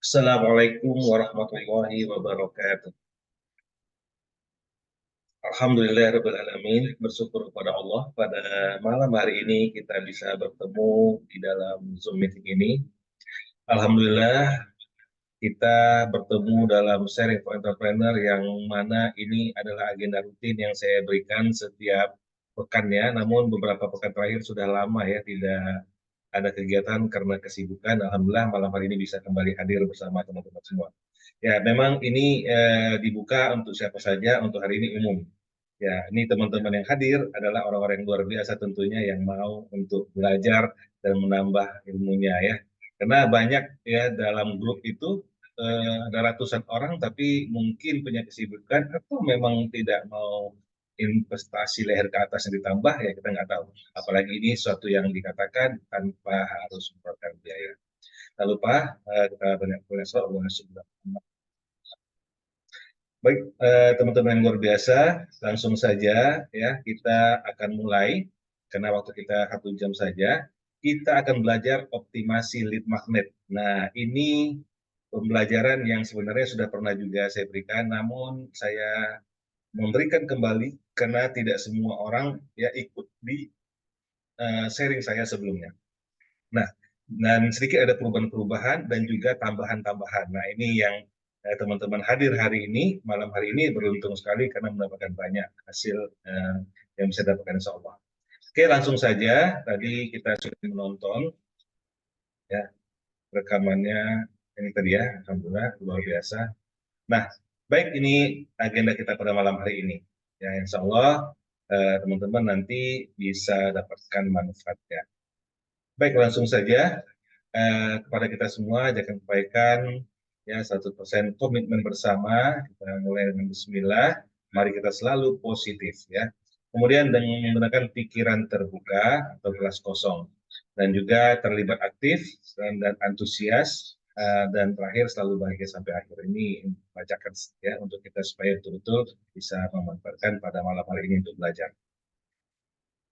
Assalamualaikum warahmatullahi wabarakatuh. Alhamdulillahirabbil alamin, bersyukur kepada Allah pada malam hari ini kita bisa bertemu di dalam Zoom meeting ini. Alhamdulillah kita bertemu dalam sharing for entrepreneur yang mana ini adalah agenda rutin yang saya berikan setiap pekannya, namun beberapa pekan terakhir sudah lama ya tidak ada kegiatan karena kesibukan. Alhamdulillah malam hari ini bisa kembali hadir bersama teman-teman semua. Ya, memang ini dibuka untuk siapa saja, untuk hari ini umum. Ya, ini teman-teman yang hadir adalah orang-orang yang luar biasa tentunya yang mau untuk belajar dan menambah ilmunya ya. Karena banyak ya dalam grup itu ada ratusan orang tapi mungkin punya kesibukan atau memang tidak mau investasi leher ke atas yang ditambah ya kita nggak tahu. Apalagi ini suatu yang dikatakan tanpa harus mengeluarkan biaya. Tak lupa kita banyak berdoa Allah Subhanahu. Baik, teman-teman yang luar biasa, langsung saja ya kita akan mulai karena waktu kita 1 jam saja. Kita akan belajar optimasi lead magnet. Nah, ini pembelajaran yang sebenarnya sudah pernah juga saya berikan, namun saya memberikan kembali karena tidak semua orang ya ikut di sharing saya sebelumnya. Nah, dan sedikit ada perubahan-perubahan dan juga tambahan-tambahan. Nah, ini yang teman-teman hadir hari ini, malam hari ini beruntung sekali karena mendapatkan banyak hasil yang bisa dapatkan insya Allah. Oke, langsung saja. Tadi kita sudah menonton ya rekamannya ini tadi ya, alhamdulillah luar biasa. Nah, baik ini agenda kita pada malam hari ini. Ya, insya Allah teman-teman nanti bisa dapatkan manfaatnya. Baik, langsung saja kepada kita semua, jangan sampaikan ya 100% komitmen bersama. Kita mulai dengan Bismillah. Mari kita selalu positif ya. Kemudian dengan menggunakan pikiran terbuka atau gelas kosong dan juga terlibat aktif dan antusias dan terakhir selalu bahagia sampai akhir. Ini bacakan ya untuk kita supaya betul-betul bisa memanfaatkan pada malam hari ini untuk belajar.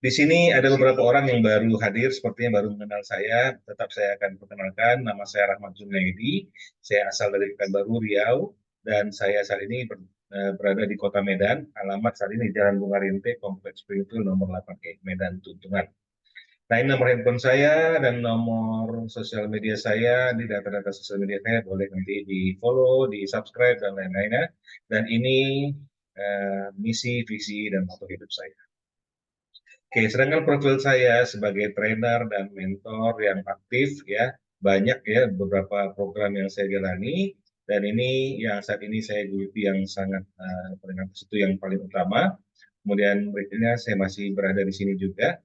Di sini ada beberapa orang yang baru hadir, sepertinya baru mengenal saya. Tetap saya akan perkenalkan, nama saya Rahmat Junaidi. Saya asal dari Pekanbaru, Riau, dan saya saat ini berada di Kota Medan. Alamat saat ini Jalan Bunga Rinte, Kompleks Springfield nomor 8E, Medan Tunjungan. Nah, ini nomor handphone saya dan nomor sosial media saya di data-data sosial media saya boleh nanti di follow, di subscribe dan lain-lainnya. Dan ini misi, visi dan moto hidup saya. Oke, sedangkan profil saya sebagai trainer dan mentor yang aktif ya, banyak ya beberapa program yang saya jalani dan ini yang saat ini saya geluti yang sangat dengan itu yang paling utama. Kemudian berikutnya saya masih berada di sini juga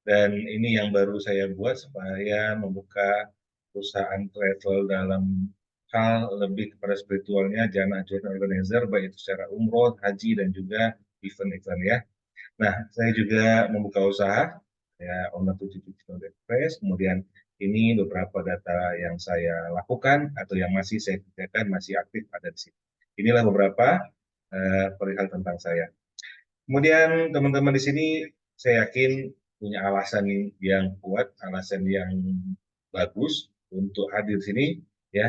dan ini yang baru saya buat supaya membuka perusahaan travel dalam hal lebih kepada spiritualnya, jamaah journey organizer baik itu secara umroh, haji dan juga event-event ya. Nah, saya juga membuka usaha, ya owner 77 Express, kemudian ini beberapa data yang saya lakukan atau yang masih saya kerjakan, masih aktif ada di sini. Inilah beberapa perihal tentang saya. Kemudian teman-teman di sini saya yakin punya alasan yang kuat, alasan yang bagus untuk hadir di sini, ya.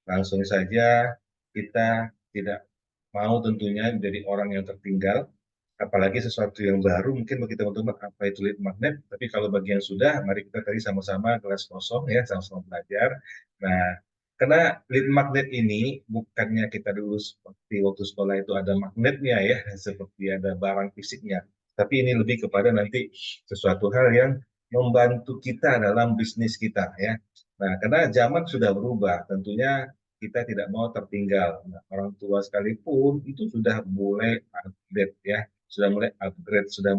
Langsung saja kita tidak mau tentunya menjadi orang yang tertinggal, apalagi sesuatu yang baru mungkin bagi teman-teman apa itu lead magnet, tapi kalau bagi yang sudah, mari kita tadi sama-sama kelas kosong ya, sama-sama belajar. Nah, karena lead magnet ini bukannya kita dulu seperti waktu sekolah itu ada magnetnya ya, seperti ada barang fisiknya, tapi ini lebih kepada nanti sesuatu hal yang membantu kita dalam bisnis kita ya. Nah, karena zaman sudah berubah, tentunya kita tidak mau tertinggal. Nah, orang tua sekalipun itu sudah mulai update ya, sudah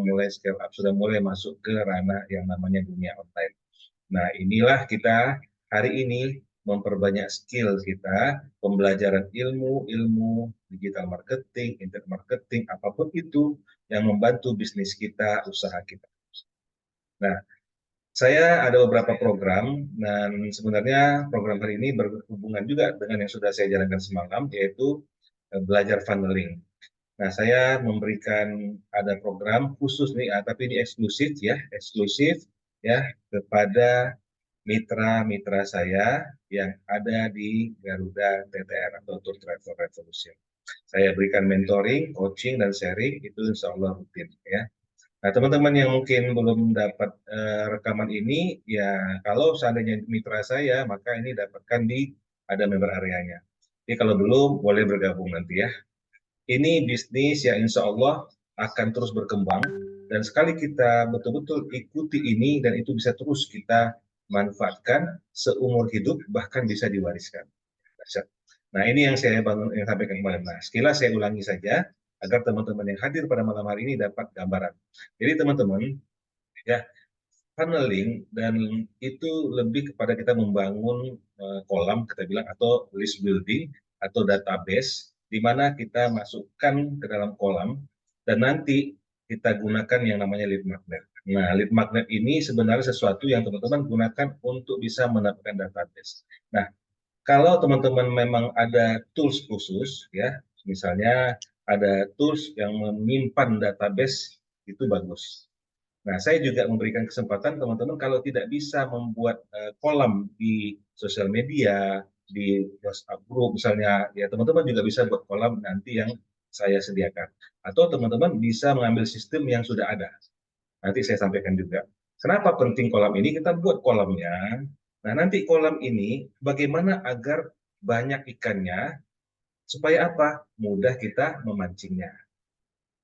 mulai scale up, sudah mulai masuk ke ranah yang namanya dunia online. Nah, inilah kita hari ini memperbanyak skill kita, pembelajaran ilmu digital marketing, internet marketing, apapun itu yang membantu bisnis kita, usaha kita. Nah, saya ada beberapa program dan sebenarnya program hari ini berhubungan juga dengan yang sudah saya jalankan semalam, yaitu belajar funneling. Nah, saya memberikan ada program khusus nih, tapi ini eksklusif ya kepada mitra-mitra saya yang ada di Garuda TTR atau Tour Travel Revolution. Saya berikan mentoring, coaching, dan sharing, itu insya Allah rutin ya. Nah, teman-teman yang mungkin belum dapat rekaman ini, ya kalau seandainya mitra saya, maka ini dapatkan di ada member areanya. Jadi kalau belum, boleh bergabung nanti ya. Ini bisnis yang insya Allah akan terus berkembang, dan sekali kita betul-betul ikuti ini, dan itu bisa terus kita manfaatkan seumur hidup, bahkan bisa diwariskan. Nah, ini yang saya bangun, yang sampaikan kemarin. Nah, sekilas saya ulangi saja, agar teman-teman yang hadir pada malam hari ini dapat gambaran. Jadi teman-teman, ya, funneling dan itu lebih kepada kita membangun kolam, kita bilang, atau list building atau database, di mana kita masukkan ke dalam kolam dan nanti kita gunakan yang namanya lead magnet. Nah, lead magnet ini sebenarnya sesuatu yang teman-teman gunakan untuk bisa mendapatkan database. Nah, kalau teman-teman memang ada tools khusus, ya, misalnya ada tools yang menyimpan database, itu bagus. Nah, saya juga memberikan kesempatan teman-teman kalau tidak bisa membuat kolam di sosial media, di WhatsApp group misalnya, ya teman-teman juga bisa buat kolam nanti yang saya sediakan. Atau teman-teman bisa mengambil sistem yang sudah ada. Nanti saya sampaikan juga. Kenapa penting kolam ini? Kita buat kolamnya. Nah, nanti kolam ini bagaimana agar banyak ikannya, supaya apa? Mudah kita memancingnya.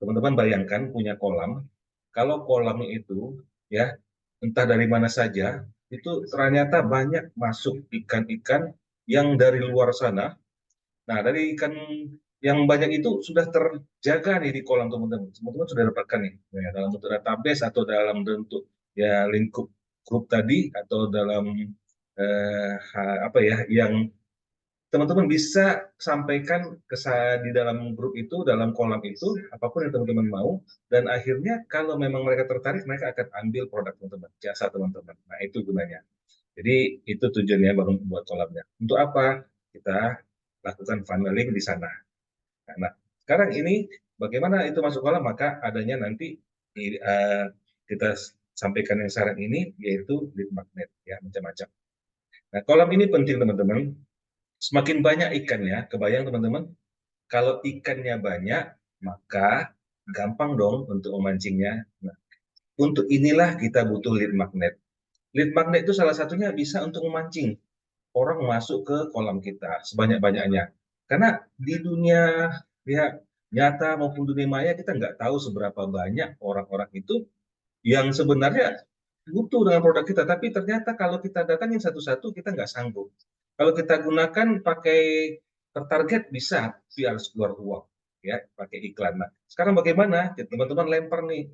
Teman-teman bayangkan punya kolam, kalau kolamnya itu ya entah dari mana saja, itu ternyata banyak masuk ikan-ikan yang dari luar sana. Nah, dari ikan yang banyak itu sudah terjaga nih di kolam teman-teman. Teman-teman sudah dapatkan nih, ya, dalam bentuk database atau dalam bentuk ya lingkup grup tadi, atau dalam apa ya, yang teman-teman bisa sampaikan ke saya di dalam grup itu, dalam kolam itu, apapun yang teman-teman mau, dan akhirnya kalau memang mereka tertarik, mereka akan ambil produk teman-teman, jasa teman-teman. Nah, itu gunanya. Jadi, itu tujuannya baru membuat kolamnya. Untuk apa? Kita lakukan funneling di sana. Nah, sekarang ini bagaimana itu masuk kolam, maka adanya nanti kita sampaikan yang saran ini, yaitu lead magnet, ya, macam-macam. Nah, kolam ini penting teman-teman. Semakin banyak ikannya, kebayang teman-teman, kalau ikannya banyak, maka gampang dong untuk memancingnya. Nah, untuk inilah kita butuh lead magnet. Lead magnet itu salah satunya bisa untuk memancing orang masuk ke kolam kita sebanyak-banyaknya. Karena di dunia ya nyata maupun dunia maya, kita nggak tahu seberapa banyak orang-orang itu yang sebenarnya butuh dengan produk kita, tapi ternyata kalau kita datangin satu-satu, kita nggak sanggup. Kalau kita gunakan pakai tertarget, bisa, tapi harus keluar uang, ya, pakai iklan. Nah, sekarang bagaimana? Teman-teman lempar nih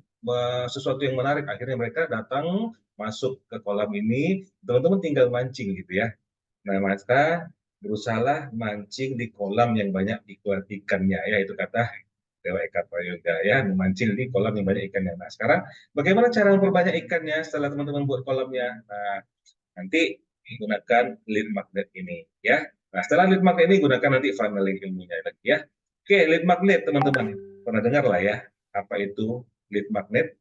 sesuatu yang menarik, akhirnya mereka datang masuk ke kolam ini, teman-teman tinggal mancing gitu ya. Nah, maka berusahalah mancing di kolam yang banyak ikannya, ya, itu kata Dewa Eka Prayoga, ya, memancing di kolam yang banyak ikannya. Nah, sekarang bagaimana cara memperbanyak ikannya setelah teman-teman buat kolamnya? Nah, nanti gunakan lead magnet ini, ya. Nah, setelah lead magnet ini, gunakan nanti funneling ilmunya lagi, ya. Oke, lead magnet teman-teman, pernah dengar lah ya, apa itu lead magnet?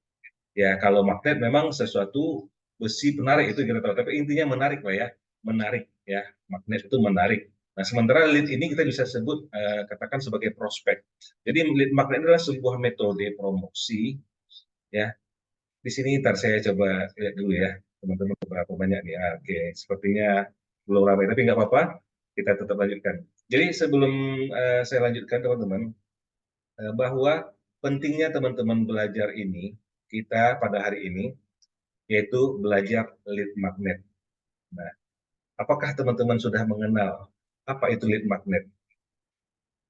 Ya, kalau magnet memang sesuatu besi penarik, itu kita tahu, tapi intinya menarik lah ya, menarik ya, magnet itu menarik. Nah, sementara lead ini kita bisa sebut katakan sebagai prospek. Jadi lead magnet adalah sebuah metode promosi ya. Di sini ntar saya coba lihat dulu ya, teman-teman, berapa banyak nih. Oke, sepertinya belum ramai, tapi nggak apa-apa, kita tetap lanjutkan. Jadi sebelum saya lanjutkan teman-teman, bahwa pentingnya teman-teman belajar ini, kita pada hari ini, yaitu belajar lead magnet. Nah, apakah teman-teman sudah mengenal apa itu lead magnet?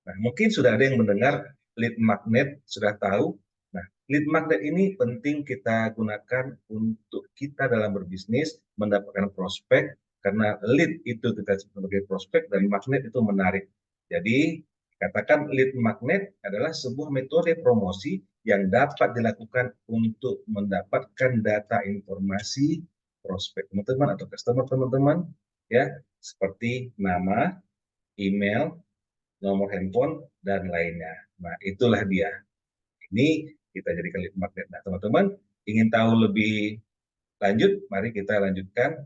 Nah, mungkin sudah ada yang mendengar lead magnet, sudah tahu. Nah, lead magnet ini penting kita gunakan untuk kita dalam berbisnis, mendapatkan prospek, karena lead itu kita sebut sebagai prospek, dan magnet itu menarik. Jadi, katakan lead magnet adalah sebuah metode promosi yang dapat dilakukan untuk mendapatkan data informasi prospek teman-teman atau customer teman-teman, ya, seperti nama, email, nomor handphone, dan lainnya. Nah, itulah dia. Ini kita jadikan lead magnet. Nah, teman-teman ingin tahu lebih lanjut, mari kita lanjutkan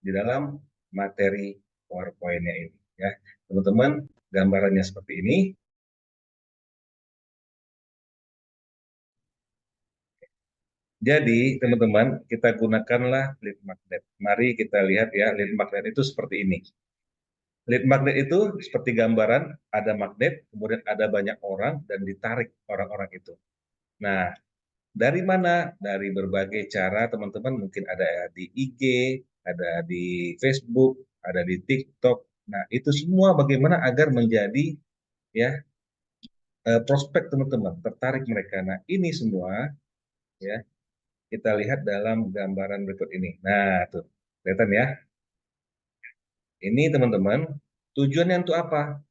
di dalam materi PowerPoint-nya ini ya. Teman-teman, gambarannya seperti ini. Jadi, teman-teman, kita gunakanlah lead magnet. Mari kita lihat ya, lead magnet itu seperti ini. Lead magnet itu seperti gambaran, ada magnet, kemudian ada banyak orang, dan ditarik orang-orang itu. Nah, dari mana? Dari berbagai cara, teman-teman. Mungkin ada di IG, ada di Facebook, ada di TikTok. Nah, itu semua bagaimana agar menjadi ya prospek teman-teman, tertarik mereka. Nah, ini semua ya kita lihat dalam gambaran berikut ini. Nah, tuh, kelihatan ya. Ini teman-teman, tujuannya untuk apa?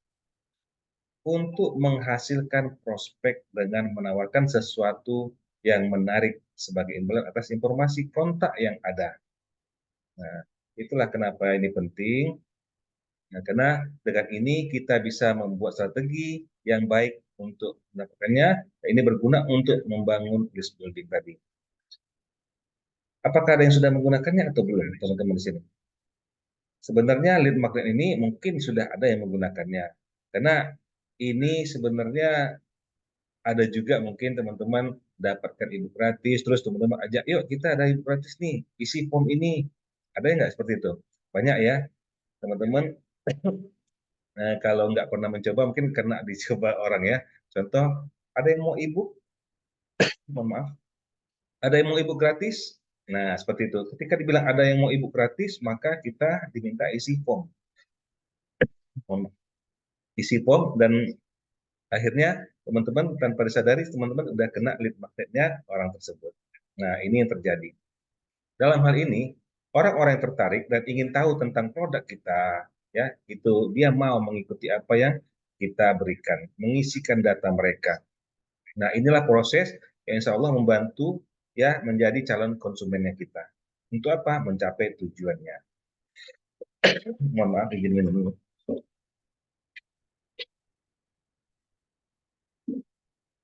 Untuk menghasilkan prospek dengan menawarkan sesuatu yang menarik sebagai imbalan atas informasi kontak yang ada. Nah, itulah kenapa ini penting. Nah, karena dengan ini kita bisa membuat strategi yang baik untuk mendapatkannya. Ini berguna untuk membangun list building tadi. Apakah ada yang sudah menggunakannya atau belum, teman-teman di sini? Sebenarnya lead magnet ini mungkin sudah ada yang menggunakannya. Karena ini sebenarnya ada juga mungkin teman-teman dapatkan ebook gratis, terus teman-teman ajak, yuk kita ada ebook gratis nih, isi form ini. Ada nggak seperti itu? Banyak ya, teman-teman. Nah, kalau nggak pernah mencoba, mungkin kena dicoba orang ya. Contoh, ada yang mau ebook, mohon maaf, ada yang mau ebook gratis. Nah, seperti itu. Ketika dibilang ada yang mau ebook gratis, maka kita diminta isi form. Isi form dan akhirnya teman-teman tanpa disadari teman-teman udah kena lead magnetnya orang tersebut. Nah, ini yang terjadi. Dalam hal ini, orang-orang yang tertarik dan ingin tahu tentang produk kita, ya, itu dia mau mengikuti apa yang kita berikan, mengisikan data mereka. Nah, inilah proses yang insya Allah membantu ya menjadi calon konsumennya kita. Untuk apa? Mencapai tujuannya. Mohon maaf, izin minum dulu.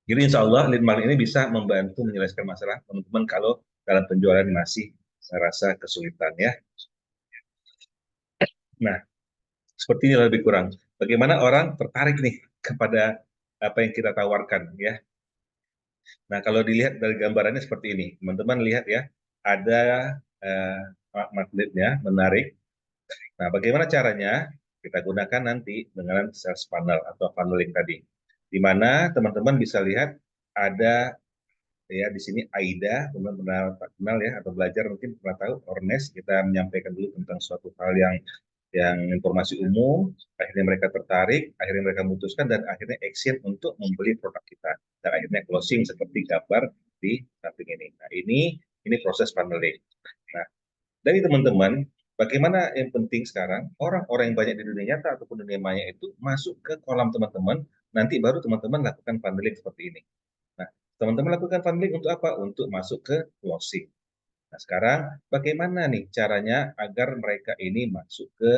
Jadi insya Allah lead magnet ini bisa membantu menyelesaikan masalah teman-teman kalau dalam penjualan masih merasa kesulitan ya. Nah, seperti ini lebih kurang. Bagaimana orang tertarik nih kepada apa yang kita tawarkan ya. Nah, kalau dilihat dari gambarannya seperti ini, teman-teman lihat ya, ada eh, magnetnya menarik. Nah, bagaimana caranya? Kita gunakan nanti dengan sales funnel atau funneling tadi. Di mana teman-teman bisa lihat ada ya di sini Aida, teman-teman pernah kenal ya atau belajar mungkin pernah tahu Ornes, kita menyampaikan dulu tentang suatu hal yang informasi umum, akhirnya mereka tertarik, akhirnya mereka memutuskan dan akhirnya action untuk membeli produk kita dan akhirnya closing seperti gambar di samping ini. Nah, ini proses funneling. Nah, dari teman-teman, bagaimana yang penting sekarang orang-orang yang banyak di dunia nyata ataupun dunia maya itu masuk ke kolam teman-teman, nanti baru teman-teman lakukan funneling seperti ini. Nah, teman-teman lakukan funneling untuk apa? Untuk masuk ke closing. Nah, sekarang bagaimana nih caranya agar mereka ini masuk ke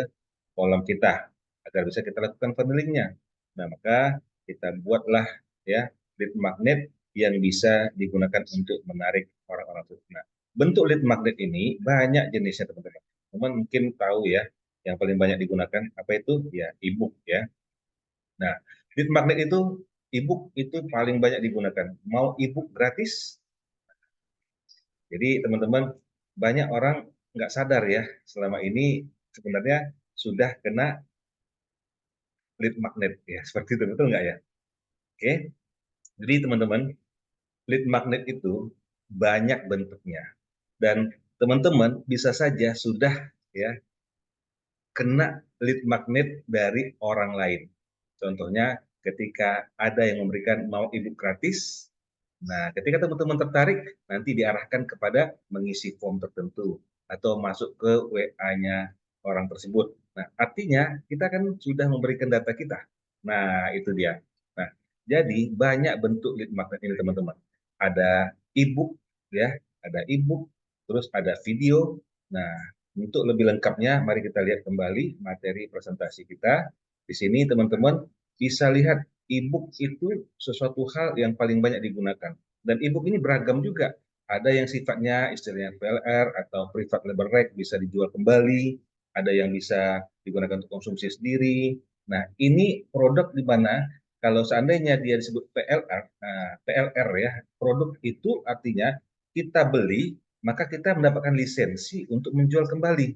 kolam kita, agar bisa kita lakukan funnelingnya. Nah, maka kita buatlah ya lead magnet yang bisa digunakan untuk menarik orang-orang tersebut. Nah, bentuk lead magnet ini banyak jenisnya teman-teman. Teman mungkin tahu ya, yang paling banyak digunakan apa itu? Ya, ebook ya. Nah, lead magnet itu ebook itu paling banyak digunakan. Mau ebook gratis, jadi teman-teman banyak orang nggak sadar ya selama ini sebenarnya sudah kena lead magnet ya seperti itu betul nggak ya? Oke, jadi teman-teman lead magnet itu banyak bentuknya dan teman-teman bisa saja sudah ya kena lead magnet dari orang lain. Contohnya ketika ada yang memberikan mau ebook gratis. Nah, ketika teman-teman tertarik, nanti diarahkan kepada mengisi form tertentu atau masuk ke WA-nya orang tersebut. Nah, artinya kita kan sudah memberikan data kita. Nah, itu dia. Nah, jadi banyak bentuk lead magnet ini teman-teman. Ada e-book ya, ada e-book, terus ada video. Nah, untuk lebih lengkapnya, mari kita lihat kembali materi presentasi kita. Di sini teman-teman bisa lihat e-book itu sesuatu hal yang paling banyak digunakan. Dan e-book ini beragam juga. Ada yang sifatnya istilahnya PLR atau private label right, bisa dijual kembali, ada yang bisa digunakan untuk konsumsi sendiri. Nah, ini produk di mana kalau seandainya dia disebut PLR, nah, PLR ya, produk itu artinya kita beli, maka kita mendapatkan lisensi untuk menjual kembali.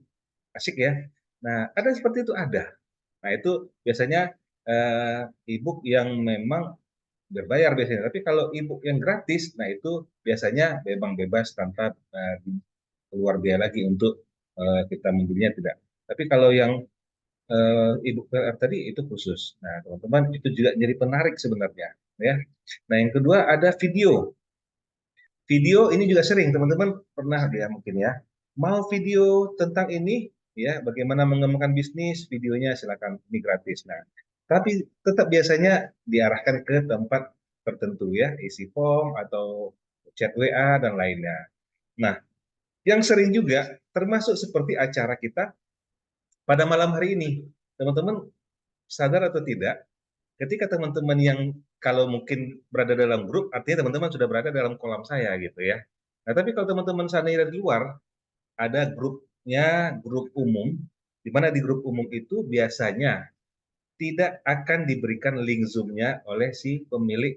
Asik ya. Nah, ada seperti itu ada. Nah, itu biasanya e-book yang memang berbayar biasanya. Tapi kalau e-book yang gratis, nah itu biasanya bebas tanpa keluar biaya lagi untuk kita membelinya tidak. Tapi kalau yang e-book PR tadi itu khusus. Nah, teman-teman itu juga jadi penarik sebenarnya, ya. Nah, yang kedua ada video. Video ini juga sering teman-teman pernah ya mungkin ya. Mau video tentang ini ya, bagaimana mengembangkan bisnis, videonya silakan, ini gratis. Nah, tapi tetap biasanya diarahkan ke tempat tertentu ya, isi form atau chat WA dan lainnya. Nah, yang sering juga termasuk seperti acara kita pada malam hari ini. Teman-teman sadar atau tidak, ketika teman-teman yang kalau mungkin berada dalam grup, artinya teman-teman sudah berada dalam kolam saya gitu ya. Nah, tapi kalau teman-teman sana dari luar, ada grupnya, grup umum, di mana di grup umum itu biasanya tidak akan diberikan link Zoom-nya oleh si pemilik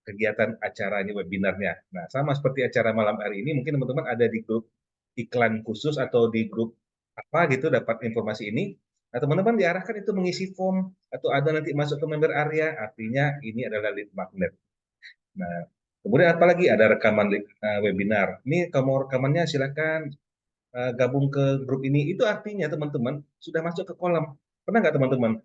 kegiatan acaranya, webinarnya. Nah, sama seperti acara malam hari ini, mungkin teman-teman ada di grup iklan khusus atau di grup apa gitu dapat informasi ini. Nah, teman-teman diarahkan itu mengisi form atau ada nanti masuk ke member area, artinya ini adalah lead magnet. Nah, kemudian apalagi ada rekaman webinar. Ini kalau mau rekamannya silakan gabung ke grup ini. Itu artinya teman-teman sudah masuk ke kolam. Pernah nggak teman-teman?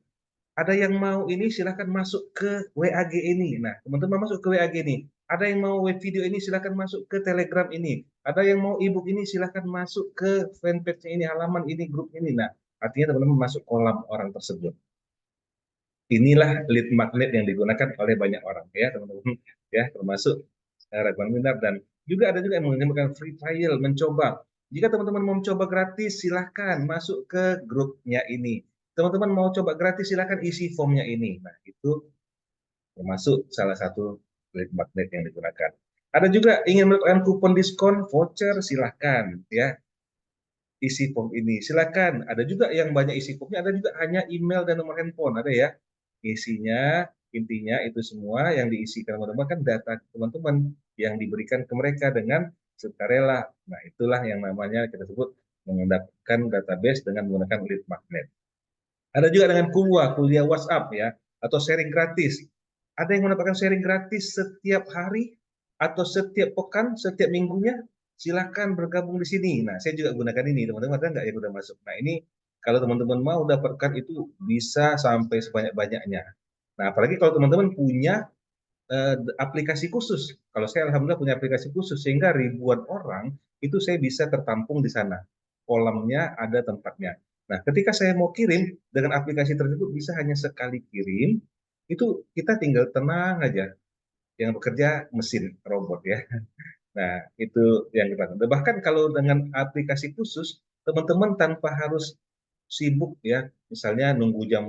Ada yang mau ini silahkan masuk ke WAG ini. Nah, teman-teman masuk ke WAG ini. Ada yang mau web video ini silahkan masuk ke Telegram ini. Ada yang mau ebook ini silahkan masuk ke fanpage ini, halaman ini, grup ini. Nah, artinya teman-teman masuk kolam orang tersebut. Inilah lead magnet yang digunakan oleh banyak orang ya teman-teman ya, termasuk webinar, dan juga ada juga yang menggunakan free trial, mencoba. Jika teman-teman mau mencoba gratis, silahkan masuk ke grupnya ini. Teman-teman mau coba gratis, silahkan isi formnya ini. Nah, itu termasuk salah satu lead magnet yang digunakan. Ada juga ingin mendapatkan kupon diskon, voucher, silahkan ya isi form ini. Silakan. Ada juga yang banyak isi formnya, ada juga hanya email dan nomor handphone, ada ya. Isinya intinya itu semua yang diisi teman-teman kan data teman-teman yang diberikan ke mereka dengan sukarela. Nah, itulah yang namanya kita sebut mendapatkan database dengan menggunakan lead magnet. Ada juga dengan kuliah WhatsApp ya, atau sharing gratis. Ada yang mendapatkan sharing gratis setiap hari atau setiap pekan, setiap minggunya, silakan bergabung di sini. Nah, saya juga gunakan ini, teman-teman ada nggak yang udah masuk? Nah, ini kalau teman-teman mau dapatkan itu bisa sampai sebanyak-banyaknya. Nah, apalagi kalau teman-teman punya aplikasi khusus. Kalau saya alhamdulillah punya aplikasi khusus sehingga ribuan orang itu saya bisa tertampung di sana. Kolamnya ada tempatnya. Nah, ketika saya mau kirim dengan aplikasi tersebut bisa hanya sekali kirim, itu kita tinggal tenang aja. Yang bekerja mesin robot ya. Nah, itu yang kita lakukan. Bahkan kalau dengan aplikasi khusus, teman-teman tanpa harus sibuk ya, misalnya nunggu jam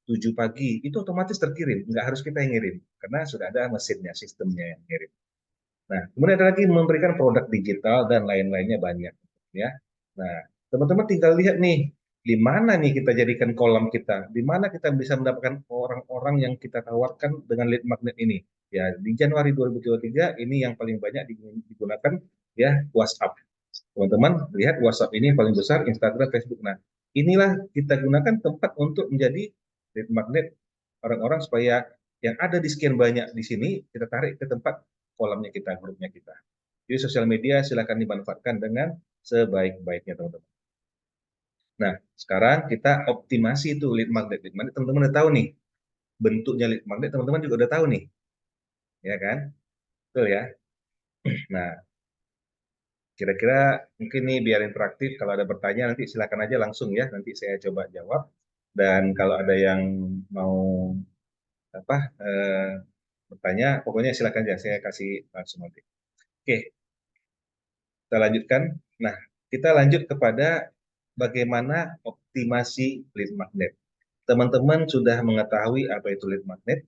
7 pagi, itu otomatis terkirim, nggak harus kita yang ngirim, karena sudah ada mesinnya, sistemnya yang ngirim. Nah, kemudian ada lagi memberikan produk digital dan lain-lainnya banyak, ya. Nah, teman-teman tinggal lihat nih, di mana nih kita jadikan kolam kita, di mana kita bisa mendapatkan orang-orang yang kita tawarkan dengan lead magnet ini. Ya, di Januari 2023 ini yang paling banyak digunakan ya WhatsApp. Teman-teman lihat WhatsApp ini yang paling besar, Instagram, Facebook. Nah, inilah kita gunakan tempat untuk menjadi lead magnet orang-orang supaya yang ada di sekian banyak di sini kita tarik ke tempat kolamnya kita, grupnya kita. Jadi sosial media silakan dimanfaatkan dengan sebaik-baiknya teman-teman. Nah, sekarang kita optimasi itu lead magnet. Lead magnet teman-teman udah tahu nih, bentuknya lead magnet teman-teman juga udah tahu nih, ya kan? Betul ya. Nah, kira-kira mungkin nih biar interaktif, kalau ada pertanyaan nanti silakan aja langsung ya, nanti saya coba jawab. Dan kalau ada yang mau apa bertanya, pokoknya silakan aja, saya kasih langsung nanti. Oke, kita lanjutkan. Nah, kita lanjut kepada bagaimana optimasi lead magnet. Teman-teman sudah mengetahui apa itu lead magnet,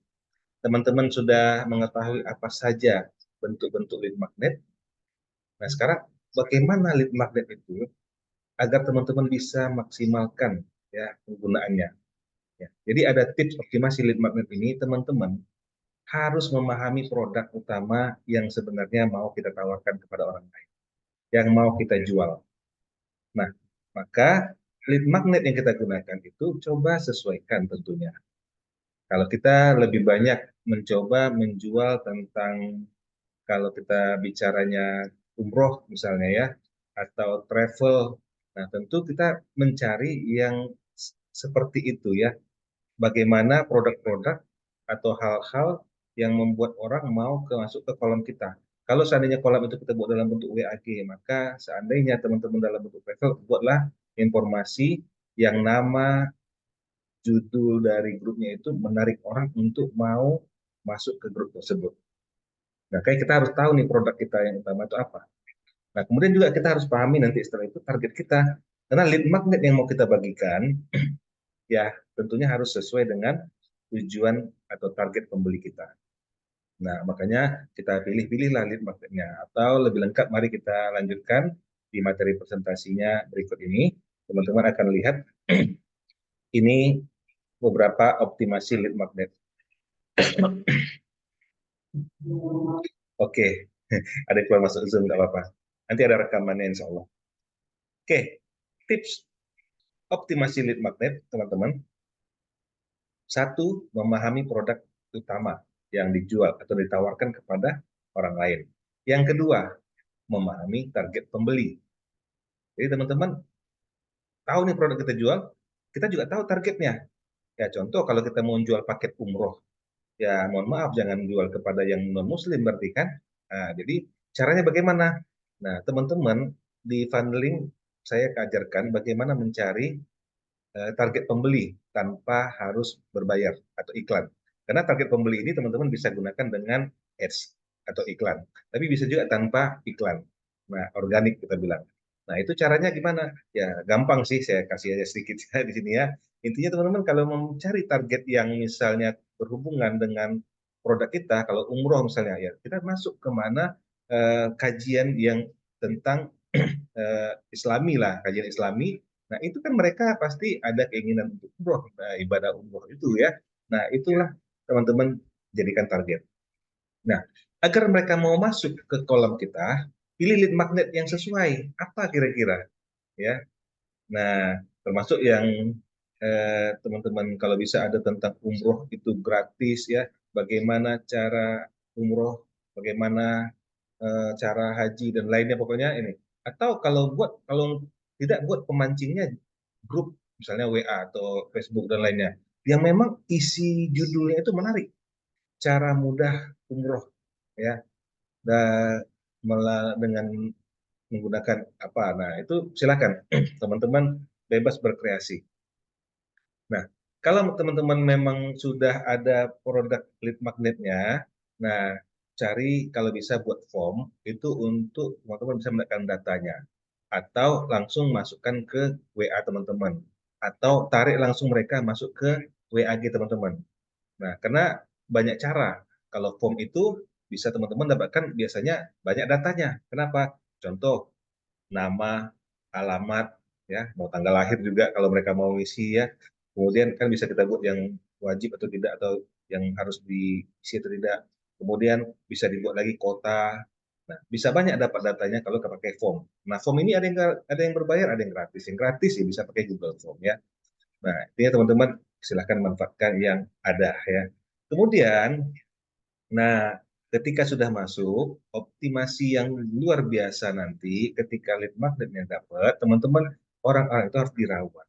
teman-teman sudah mengetahui apa saja bentuk-bentuk lead magnet. Nah, sekarang bagaimana lead magnet itu agar teman-teman bisa maksimalkan ya penggunaannya. Ya. Jadi ada tips optimasi lead magnet ini, teman-teman harus memahami produk utama yang sebenarnya mau kita tawarkan kepada orang lain, yang mau kita jual. Nah, maka lead magnet yang kita gunakan itu coba sesuaikan tentunya. Kalau kita lebih banyak mencoba menjual tentang, kalau kita bicaranya umroh misalnya ya, atau travel, nah tentu kita mencari yang seperti itu ya. Bagaimana produk-produk atau hal-hal yang membuat orang mau masuk ke kolom kita. Kalau seandainya kolom itu kita buat dalam bentuk WAG, maka seandainya teman-teman dalam bentuk travel, buatlah informasi yang nama judul dari grupnya itu menarik orang untuk mau masuk ke grup tersebut. Nah, kayak kita harus tahu nih produk kita yang utama itu apa. Nah, kemudian juga kita harus pahami nanti setelah itu target kita. Karena lead magnet yang mau kita bagikan, ya tentunya harus sesuai dengan tujuan atau target pembeli kita. Nah, makanya kita pilih-pilihlah lead magnetnya. Atau lebih lengkap, mari kita lanjutkan di materi presentasinya berikut ini. Teman-teman akan lihat ini beberapa optimasi lead magnet. Oke, ada keluar masuk Zoom, nggak apa-apa. Nanti ada rekamannya insya Allah. Oke, tips optimasi lead magnet, teman-teman. Satu, memahami produk utama yang dijual atau ditawarkan kepada orang lain. Yang kedua, memahami target pembeli. Jadi teman-teman tahu nih produk kita jual, kita juga tahu targetnya. Ya contoh kalau kita mau jual paket umroh, ya mohon maaf jangan jual kepada yang non muslim berarti kan. Nah, jadi caranya bagaimana? Nah, teman-teman di funneling saya ajarkan bagaimana mencari target pembeli tanpa harus berbayar atau iklan. Karena target pembeli ini teman-teman bisa gunakan dengan ads atau iklan, tapi bisa juga tanpa iklan. Nah, organik kita bilang. Nah, itu caranya gimana? Ya, gampang sih, saya kasih aja sedikit di sini ya. Intinya teman-teman kalau mencari target yang misalnya berhubungan dengan produk kita, kalau umroh misalnya ya, kita masuk ke mana kajian yang tentang Islami lah, kajian Islami. Nah, itu kan mereka pasti ada keinginan untuk umroh, ibadah umroh itu ya. Nah, itulah teman-teman jadikan target. Nah, agar mereka mau masuk ke kolom kita, pilih lead magnet yang sesuai. Apa kira-kira? Ya. Nah, termasuk yang teman-teman kalau bisa ada tentang umroh itu gratis ya. Bagaimana cara umroh, bagaimana cara haji dan lainnya pokoknya ini. Atau kalau tidak buat pemancingnya grup misalnya WA atau Facebook dan lainnya yang memang isi judulnya itu menarik. Cara mudah umroh ya dan dengan menggunakan apa. Nah, itu silakan teman-teman bebas berkreasi. Nah, kalau teman-teman memang sudah ada produk lead magnetnya, nah cari kalau bisa buat form itu untuk teman-teman bisa mendapatkan datanya. Atau langsung masukkan ke WA teman-teman. Atau tarik langsung mereka masuk ke WAG teman-teman. Nah, karena banyak cara. Kalau form itu bisa teman-teman dapatkan biasanya banyak datanya. Kenapa? Contoh, nama, alamat, ya, mau tanggal lahir juga kalau mereka mau ngisi ya. Kemudian kan bisa kita buat yang wajib atau tidak atau yang harus diisi atau tidak. Kemudian bisa dibuat lagi kota. Nah, bisa banyak dapat datanya kalau kita pakai form. Nah, form ini ada yang berbayar, ada yang gratis. Yang gratis ya bisa pakai Google Form ya. Nah, intinya teman-teman silahkan manfaatkan yang ada ya. Kemudian, nah, ketika sudah masuk, optimasi yang luar biasa nanti ketika lead magnetnya dapat, teman-teman orang-orang itu harus dirawat,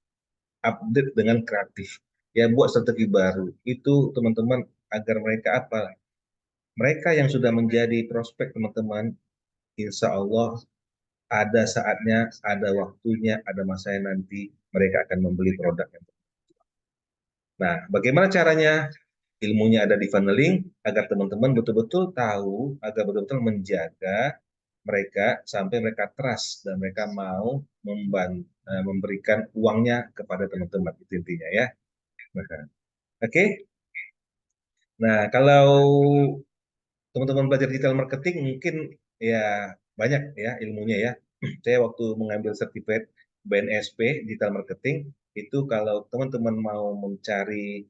update dengan kreatif. Ya, buat strategi baru. Itu teman-teman agar mereka apa? Mereka yang sudah menjadi prospek teman-teman, insya Allah ada saatnya, ada waktunya, ada masanya nanti mereka akan membeli produk yang. Nah, bagaimana caranya? Ilmunya ada di funneling agar teman-teman betul-betul tahu, agar betul-betul menjaga mereka sampai mereka trust dan mereka mau memberikan uangnya kepada teman-teman. Itu intinya ya. Nah, oke. Nah, kalau teman-teman belajar digital marketing mungkin ya banyak ya ilmunya ya. Saya waktu mengambil sertifikat BNSP Digital Marketing, itu kalau teman-teman mau mencari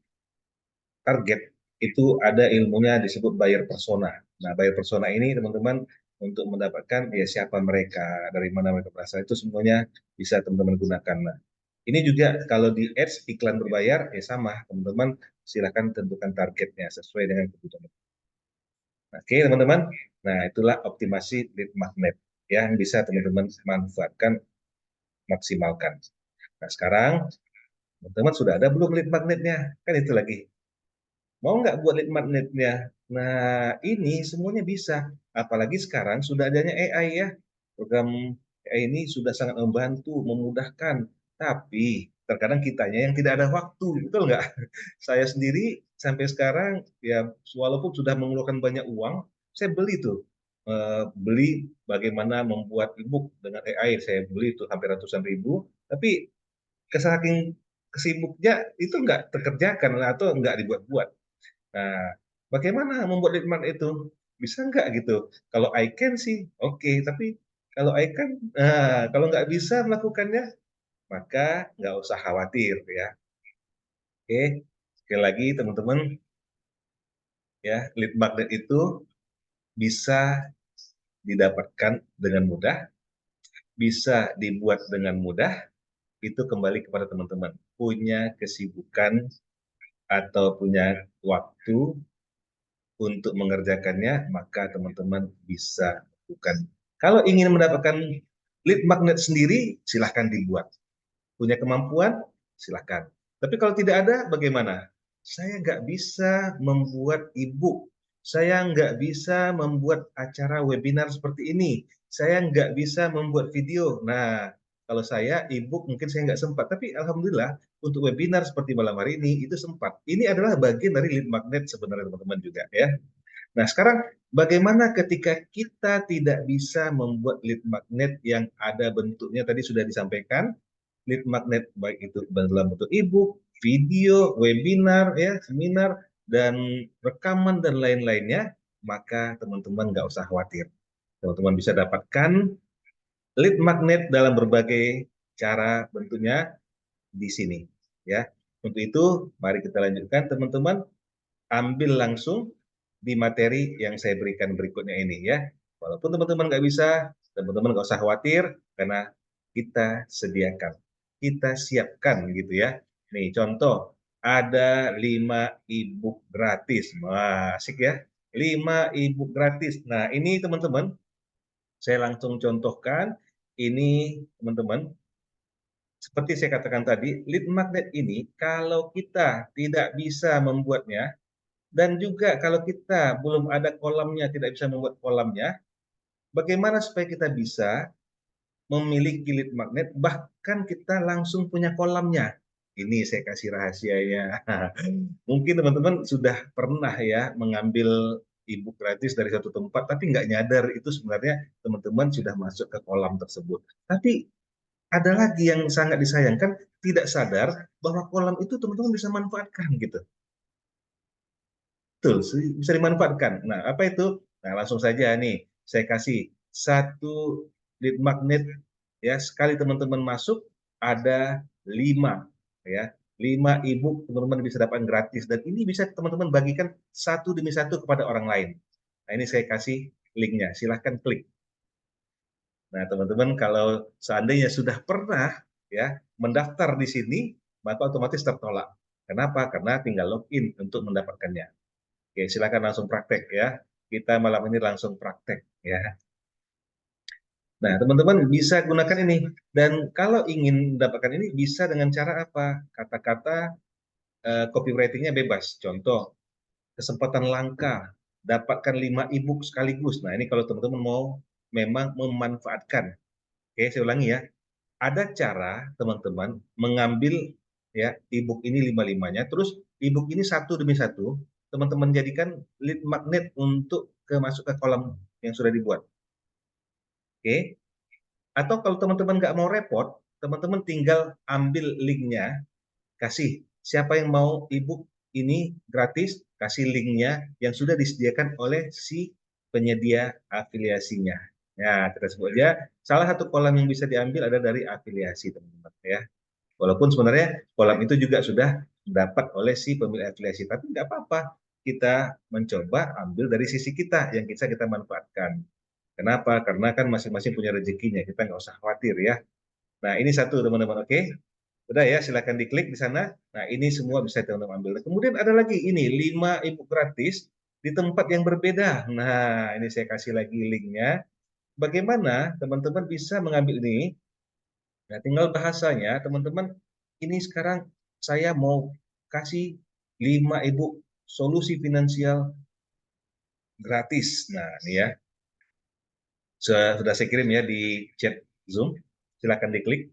target, itu ada ilmunya disebut buyer persona. Nah, buyer persona ini teman-teman untuk mendapatkan ya siapa mereka, dari mana mereka berasal, itu semuanya bisa teman-teman gunakan. Nah, ini juga kalau di ads iklan berbayar ya sama, teman-teman silakan tentukan targetnya sesuai dengan kebutuhan. Oke, teman-teman. Nah, itulah optimasi lead magnet yang bisa teman-teman manfaatkan, maksimalkan. Nah, sekarang teman-teman sudah ada belum lead magnetnya? Kan itu lagi. Mau nggak buat lead magnetnya? Nah, ini semuanya bisa. Apalagi sekarang sudah adanya AI ya. Program AI ini sudah sangat membantu, memudahkan. Tapi terkadang kitanya yang tidak ada waktu, betul nggak? Saya sendiri sampai sekarang ya walaupun sudah mengeluarkan banyak uang, saya beli tuh. Beli bagaimana membuat ebook dengan AI. Saya beli itu hampir ratusan ribu. Tapi saking kesibuknya itu nggak terkerjakan atau nggak dibuat-buat. Nah, bagaimana membuat nikmat itu? Bisa nggak gitu? Kalau I can sih, oke. Tapi kalau I can, kalau nggak bisa melakukannya, maka nggak usah khawatir ya. Oke, sekali lagi teman-teman, ya lead magnet itu bisa didapatkan dengan mudah, bisa dibuat dengan mudah. Itu kembali kepada teman-teman punya kesibukan atau punya waktu untuk mengerjakannya, maka teman-teman bisa lakukan. Kalau ingin mendapatkan lead magnet sendiri, silahkan dibuat. Punya kemampuan, silahkan. Tapi kalau tidak ada, bagaimana? Saya nggak bisa membuat e-book. Saya nggak bisa membuat acara webinar seperti ini. Saya nggak bisa membuat video. Nah, kalau saya e-book mungkin saya nggak sempat. Tapi alhamdulillah untuk webinar seperti malam hari ini itu sempat. Ini adalah bagian dari lead magnet sebenarnya teman-teman juga ya. Nah, sekarang bagaimana ketika kita tidak bisa membuat lead magnet yang ada bentuknya tadi sudah disampaikan, lead magnet baik itu dalam bentuk e-book, video, webinar, ya, seminar, dan rekaman dan lain-lainnya, maka teman-teman nggak usah khawatir. Teman-teman bisa dapatkan lead magnet dalam berbagai cara bentuknya di sini. Ya, untuk itu mari kita lanjutkan teman-teman, ambil langsung di materi yang saya berikan berikutnya ini ya. Walaupun teman-teman nggak bisa, teman-teman nggak usah khawatir karena kita sediakan, kita siapkan gitu ya. Nih contoh, ada 5 ebook gratis. Wah, asik ya. 5 ebook gratis. Nah, ini teman-teman, saya langsung contohkan. Ini teman-teman, seperti saya katakan tadi, lead magnet ini kalau kita tidak bisa membuatnya, dan juga kalau kita belum ada kolamnya, tidak bisa membuat kolamnya, bagaimana supaya kita bisa memiliki lead magnet, bahkan kita langsung punya kolamnya? Ini saya kasih rahasianya. Mungkin teman-teman sudah pernah ya mengambil ebook gratis dari satu tempat, tapi nggak nyadar itu sebenarnya teman-teman sudah masuk ke kolam tersebut. Tapi ada lagi yang sangat disayangkan, tidak sadar bahwa kolam itu teman-teman bisa manfaatkan gitu. Betul, bisa dimanfaatkan. Nah, apa itu? Nah, langsung saja nih, saya kasih satu lead magnet ya, sekali teman-teman masuk ada 5 ya. 5 ebook teman-teman bisa dapatkan gratis dan ini bisa teman-teman bagikan satu demi satu kepada orang lain. Nah, ini saya kasih linknya, silahkan klik. Nah, teman-teman kalau seandainya sudah pernah ya mendaftar di sini, maka otomatis tertolak. Kenapa? Karena tinggal login untuk mendapatkannya. Oke, silakan langsung praktek ya. Kita malam ini langsung praktek ya. Nah, teman-teman bisa gunakan ini. Dan kalau ingin mendapatkan ini bisa dengan cara apa? Kata-kata copywritingnya bebas. Contoh, kesempatan langka, dapatkan 5 ebook sekaligus. Nah, ini kalau teman-teman mau memang memanfaatkan. Oke, saya ulangi ya. Ada cara teman-teman mengambil ya ebook ini lima-limanya, terus ebook ini satu demi satu, teman-teman jadikan lead magnet untuk masuk ke kolam yang sudah dibuat. Oke, atau kalau teman-teman nggak mau repot, teman-teman tinggal ambil linknya, kasih siapa yang mau ebook ini gratis, kasih linknya yang sudah disediakan oleh si penyedia afiliasinya. Ya, kita sebut aja salah satu kolam yang bisa diambil ada dari afiliasi, teman-teman ya. Walaupun sebenarnya kolam itu juga sudah dapat oleh si pemilik afiliasi, tapi nggak apa-apa. Kita mencoba ambil dari sisi kita yang bisa kita manfaatkan. Kenapa? Karena kan masing-masing punya rezekinya. Kita nggak usah khawatir ya. Nah, ini satu teman-teman, oke? Udah ya, silakan diklik di sana. Nah, ini semua bisa teman-teman ambil. Kemudian ada lagi ini 5 ebook gratis di tempat yang berbeda. Nah, ini saya kasih lagi linknya. Bagaimana teman-teman bisa mengambil ini? Nah, tinggal bahasanya, teman-teman, ini sekarang saya mau kasih 5 ebook solusi finansial gratis. Nah, ini ya. Sudah saya kirim ya di chat Zoom. Silakan diklik.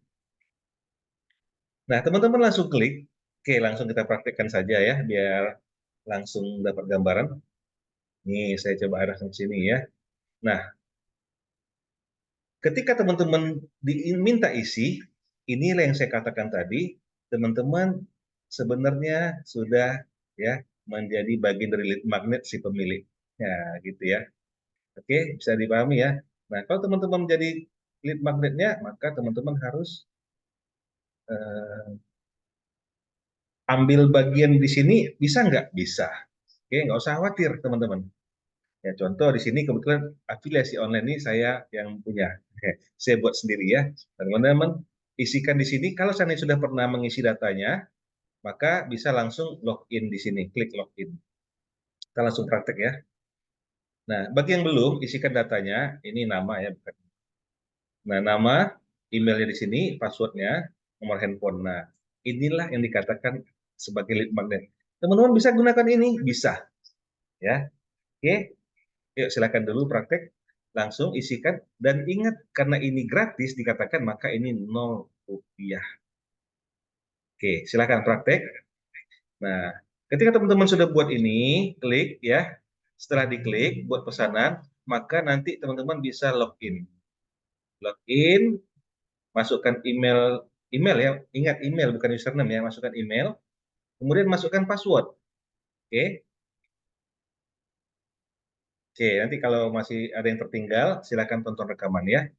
Nah, teman-teman langsung klik. Oke, langsung kita praktekkan saja ya, biar langsung dapat gambaran. Nih, saya coba arahkan ke sini ya. Nah, ketika teman-teman diminta isi, inilah yang saya katakan tadi, teman-teman sebenarnya sudah ya menjadi bagian dari lead magnet si pemilik. Ya, gitu ya. Oke, bisa dipahami ya. Nah, kalau teman-teman menjadi lead magnetnya, maka teman-teman harus eh, ambil bagian di sini, bisa nggak? Bisa. Oke, nggak usah khawatir, teman-teman. Ya, contoh di sini kebetulan afiliasi online ini saya yang punya. Saya buat sendiri ya. Teman-teman, isikan di sini. Kalau saya sudah pernah mengisi datanya, maka bisa langsung login di sini. Klik login. Kita langsung praktek ya. Nah, bagi yang belum, isikan datanya. Ini nama ya, bukan. Nah, nama, emailnya di sini, passwordnya, nomor handphone. Nah, inilah yang dikatakan sebagai lead magnet. Teman-teman bisa gunakan ini? Bisa. Ya, oke. Yuk, silakan dulu praktek. Langsung isikan. Dan ingat, karena ini gratis dikatakan, maka ini 0 rupiah. Oke, silakan praktek. Nah, ketika teman-teman sudah buat ini, klik ya. Setelah diklik, buat pesanan, maka nanti teman-teman bisa login. Login, masukkan email email ya, ingat email bukan username ya, masukkan email, kemudian masukkan password. Oke. Oke, nanti kalau masih ada yang tertinggal, silakan tonton rekaman ya.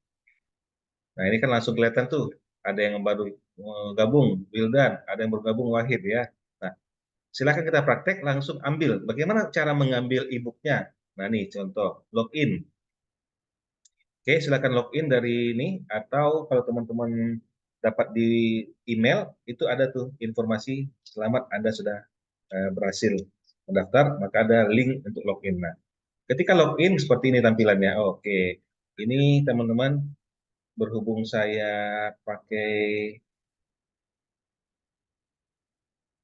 Nah, ini kan langsung kelihatan tuh, ada yang baru gabung, Wildan, ada yang baru gabung, Wahid ya. Nah, silakan kita praktek, langsung ambil. Bagaimana cara mengambil e-booknya? Nah, nih contoh, login. Oke, silakan login dari ini, atau kalau teman-teman dapat di email, itu ada tuh informasi, selamat Anda sudah berhasil mendaftar, maka ada link untuk login. Nah, ketika login seperti ini tampilannya. Oke, ini teman-teman berhubung saya pakai,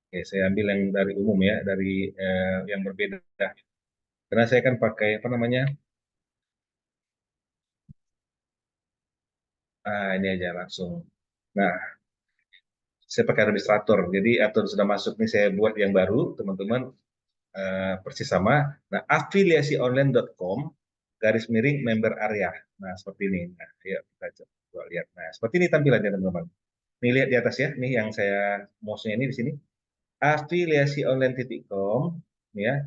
oke, saya ambil yang dari umum ya, dari yang berbeda. Karena saya kan pakai apa namanya? Ini aja langsung. Nah, saya pakai administrator. Jadi atau sudah masuk nih saya buat yang baru, teman-teman persis sama. Nah, afiliasionline.com garis miring member area. Nah, seperti ini. Nah, ya kita coba lihat. Nah, seperti ini tampilannya teman-teman. Nih lihat di atas ya, nih yang saya mouse-nya ini di sini. Afiliasionline.com ya,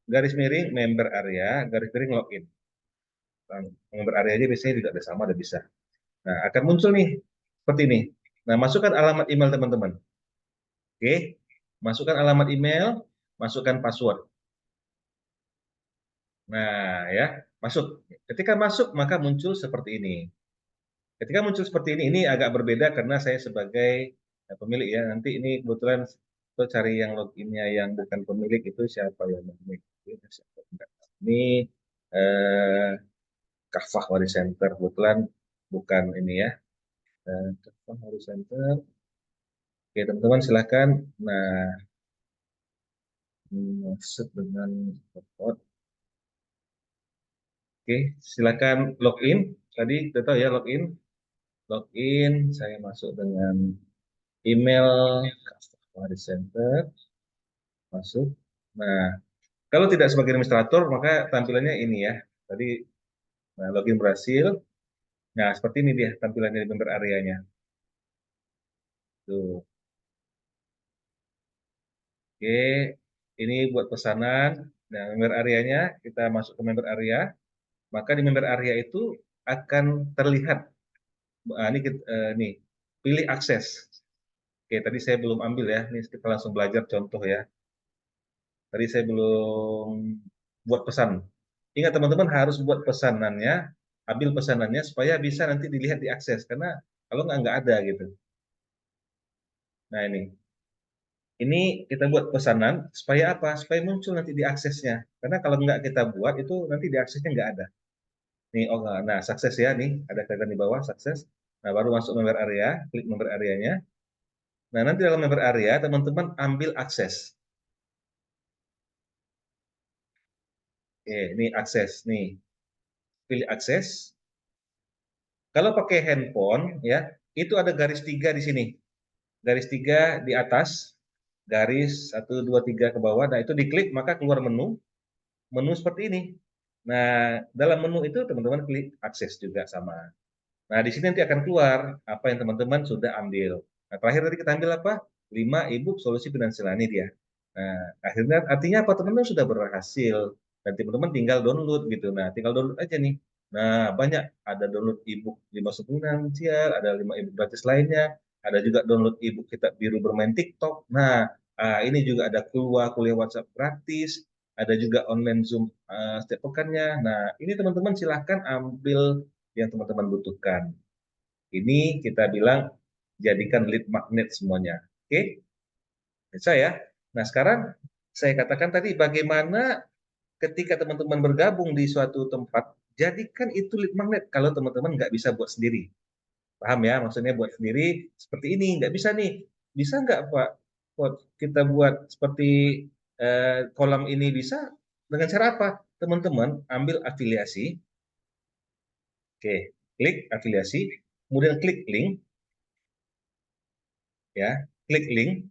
garis miring member area, garis miring login. Nah, member area aja biasanya juga ada sama, ada bisa. Nah, akan muncul nih seperti ini. Nah, masukkan alamat email teman-teman. Oke, masukkan alamat email, masukkan password. Nah, ya, masuk. Ketika masuk, maka muncul seperti ini. Ketika muncul seperti ini agak berbeda karena saya sebagai pemilik ya. Nanti ini kebetulan kita cari yang loginnya yang bukan pemilik itu siapa yang pemilik. Ini eh, Kafah Wari Center. Kebetulan bukan ini ya. Kafah Wari Center. Oke, teman-teman silakan. Nah, masuk dengan password. Oke, silakan login. Tadi kita tahu ya login. Login, saya masuk dengan email Customer Center, masuk. Nah, kalau tidak sebagai administrator, maka tampilannya ini ya. Tadi nah, login berhasil. Nah, seperti ini dia tampilannya di member areanya. Tuh. Oke, ini buat pesanan. Nah, member areanya, kita masuk ke member area. Maka di member area itu akan terlihat. Nih, pilih akses. Oke, tadi saya belum ambil ya. Ini kita langsung belajar contoh ya. Tadi saya belum buat pesan. Ingat teman-teman harus buat pesanannya, ambil pesanannya supaya bisa nanti dilihat di akses. Karena kalau nggak ada gitu. Nah ini kita buat pesanan supaya apa? Supaya muncul nanti di aksesnya. Karena kalau nggak kita buat itu nanti di aksesnya nggak ada. Nih, oh, nah sukses ya nih, ada kelihatan di bawah sukses. Nah baru masuk member area, klik member areanya. Nah nanti dalam member area teman-teman ambil akses. Oke, ini akses nih, pilih akses. Kalau pakai handphone ya, itu ada garis 3 di sini. Garis 3 di atas, garis 1, 2, 3 ke bawah. Nah, itu diklik maka keluar menu, menu seperti ini. Nah, dalam menu itu teman-teman klik akses juga sama. Nah, di sini nanti akan keluar apa yang teman-teman sudah ambil. Nah, terakhir tadi kita ambil apa? 5 ebook solusi finansial ini dia. Nah, akhirnya artinya apa? Teman-teman sudah berhasil dan teman-teman tinggal download gitu. Nah, tinggal download aja nih. Nah, banyak ada download ebook 5 suku finansial, ada 5 ebook gratis lainnya, ada juga download ebook kitab biru bermain TikTok. Nah, ini juga ada kuliah WhatsApp gratis, ada juga online Zoom setiap pekannya. Nah, ini teman-teman silahkan ambil yang teman-teman butuhkan. Ini kita bilang jadikan lead magnet semuanya. Oke, bisa ya. Nah, sekarang saya katakan tadi bagaimana ketika teman-teman bergabung di suatu tempat, jadikan itu lead magnet kalau teman-teman nggak bisa buat sendiri. Paham ya? Maksudnya buat sendiri seperti ini. Nggak bisa nih. Bisa nggak Pak? Kita buat seperti kolam ini bisa dengan cara apa? Teman-teman ambil afiliasi. Oke, klik afiliasi, kemudian klik link, ya, klik link.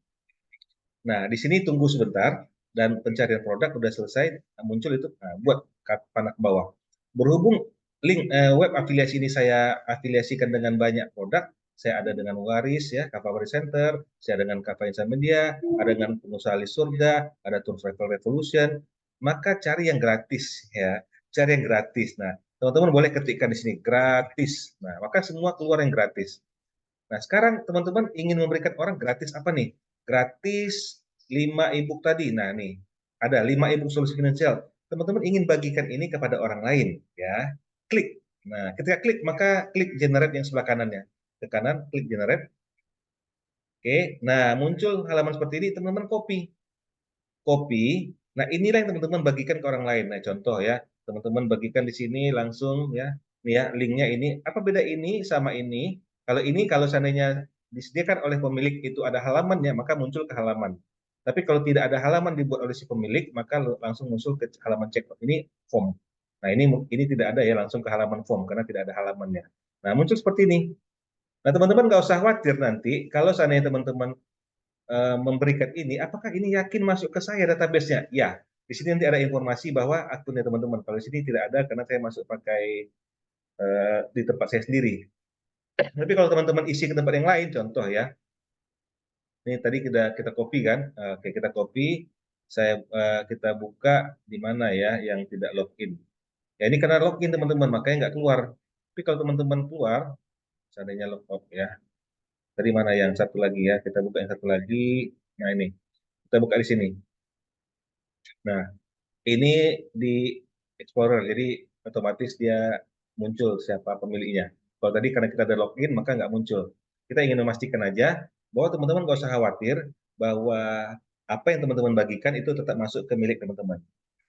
Nah, di sini tunggu sebentar dan pencarian produk udah selesai, muncul itu, nah, buat panah ke bawah. Berhubung link web afiliasi ini saya afiliasikan dengan banyak produk, saya ada dengan Waris ya, Kapal Waris Center, saya dengan Kapal Insan Media, ada dengan Pengusaha List Surga, ada Tour Travel Revolution, maka cari yang gratis ya, cari yang gratis. Nah, teman-teman boleh ketikkan di sini gratis. Nah, maka semua keluar yang gratis. Nah, sekarang teman-teman ingin memberikan orang gratis apa nih? Gratis 5 ebook tadi. Nah, nih, ada 5 ebook solusi finansial. Teman-teman ingin bagikan ini kepada orang lain, ya. Klik. Nah, ketika klik, maka klik generate yang sebelah kanannya. Ke kanan, klik generate. Oke, nah muncul halaman seperti ini, teman-teman copy. Copy. Nah, inilah yang teman-teman bagikan ke orang lain. Nah, contoh ya, teman-teman bagikan di sini langsung ya. Nih ya, linknya ini. Apa beda ini sama ini? Kalau ini, kalau seandainya disediakan oleh pemilik itu ada halamannya, maka muncul ke halaman. Tapi kalau tidak ada halaman dibuat oleh si pemilik, maka langsung muncul ke halaman checkout. Ini form. Nah, ini tidak ada ya, langsung ke halaman form karena tidak ada halamannya. Nah, muncul seperti ini. Nah, teman-teman nggak usah khawatir nanti kalau seandainya teman-teman memberikan ini, apakah ini yakin masuk ke saya database-nya? Ya, di sini nanti ada informasi bahwa akunnya teman-teman. Kalau di sini tidak ada karena saya masuk pakai di tempat saya sendiri. Tapi kalau teman-teman isi ke tempat yang lain, contoh ya, ini tadi kita copy kan, oke kita copy, kita buka di mana ya yang tidak login. Ya ini karena login teman-teman, makanya nggak keluar. Tapi kalau teman-teman keluar, seandainya logout ya, dari mana yang satu lagi ya, kita buka yang satu lagi. Nah ini, kita buka di sini. Nah, ini di Explorer, jadi otomatis dia muncul siapa pemiliknya. Kalau tadi karena kita ada login, maka nggak muncul. Kita ingin memastikan aja bahwa teman-teman nggak usah khawatir bahwa apa yang teman-teman bagikan itu tetap masuk ke milik teman-teman.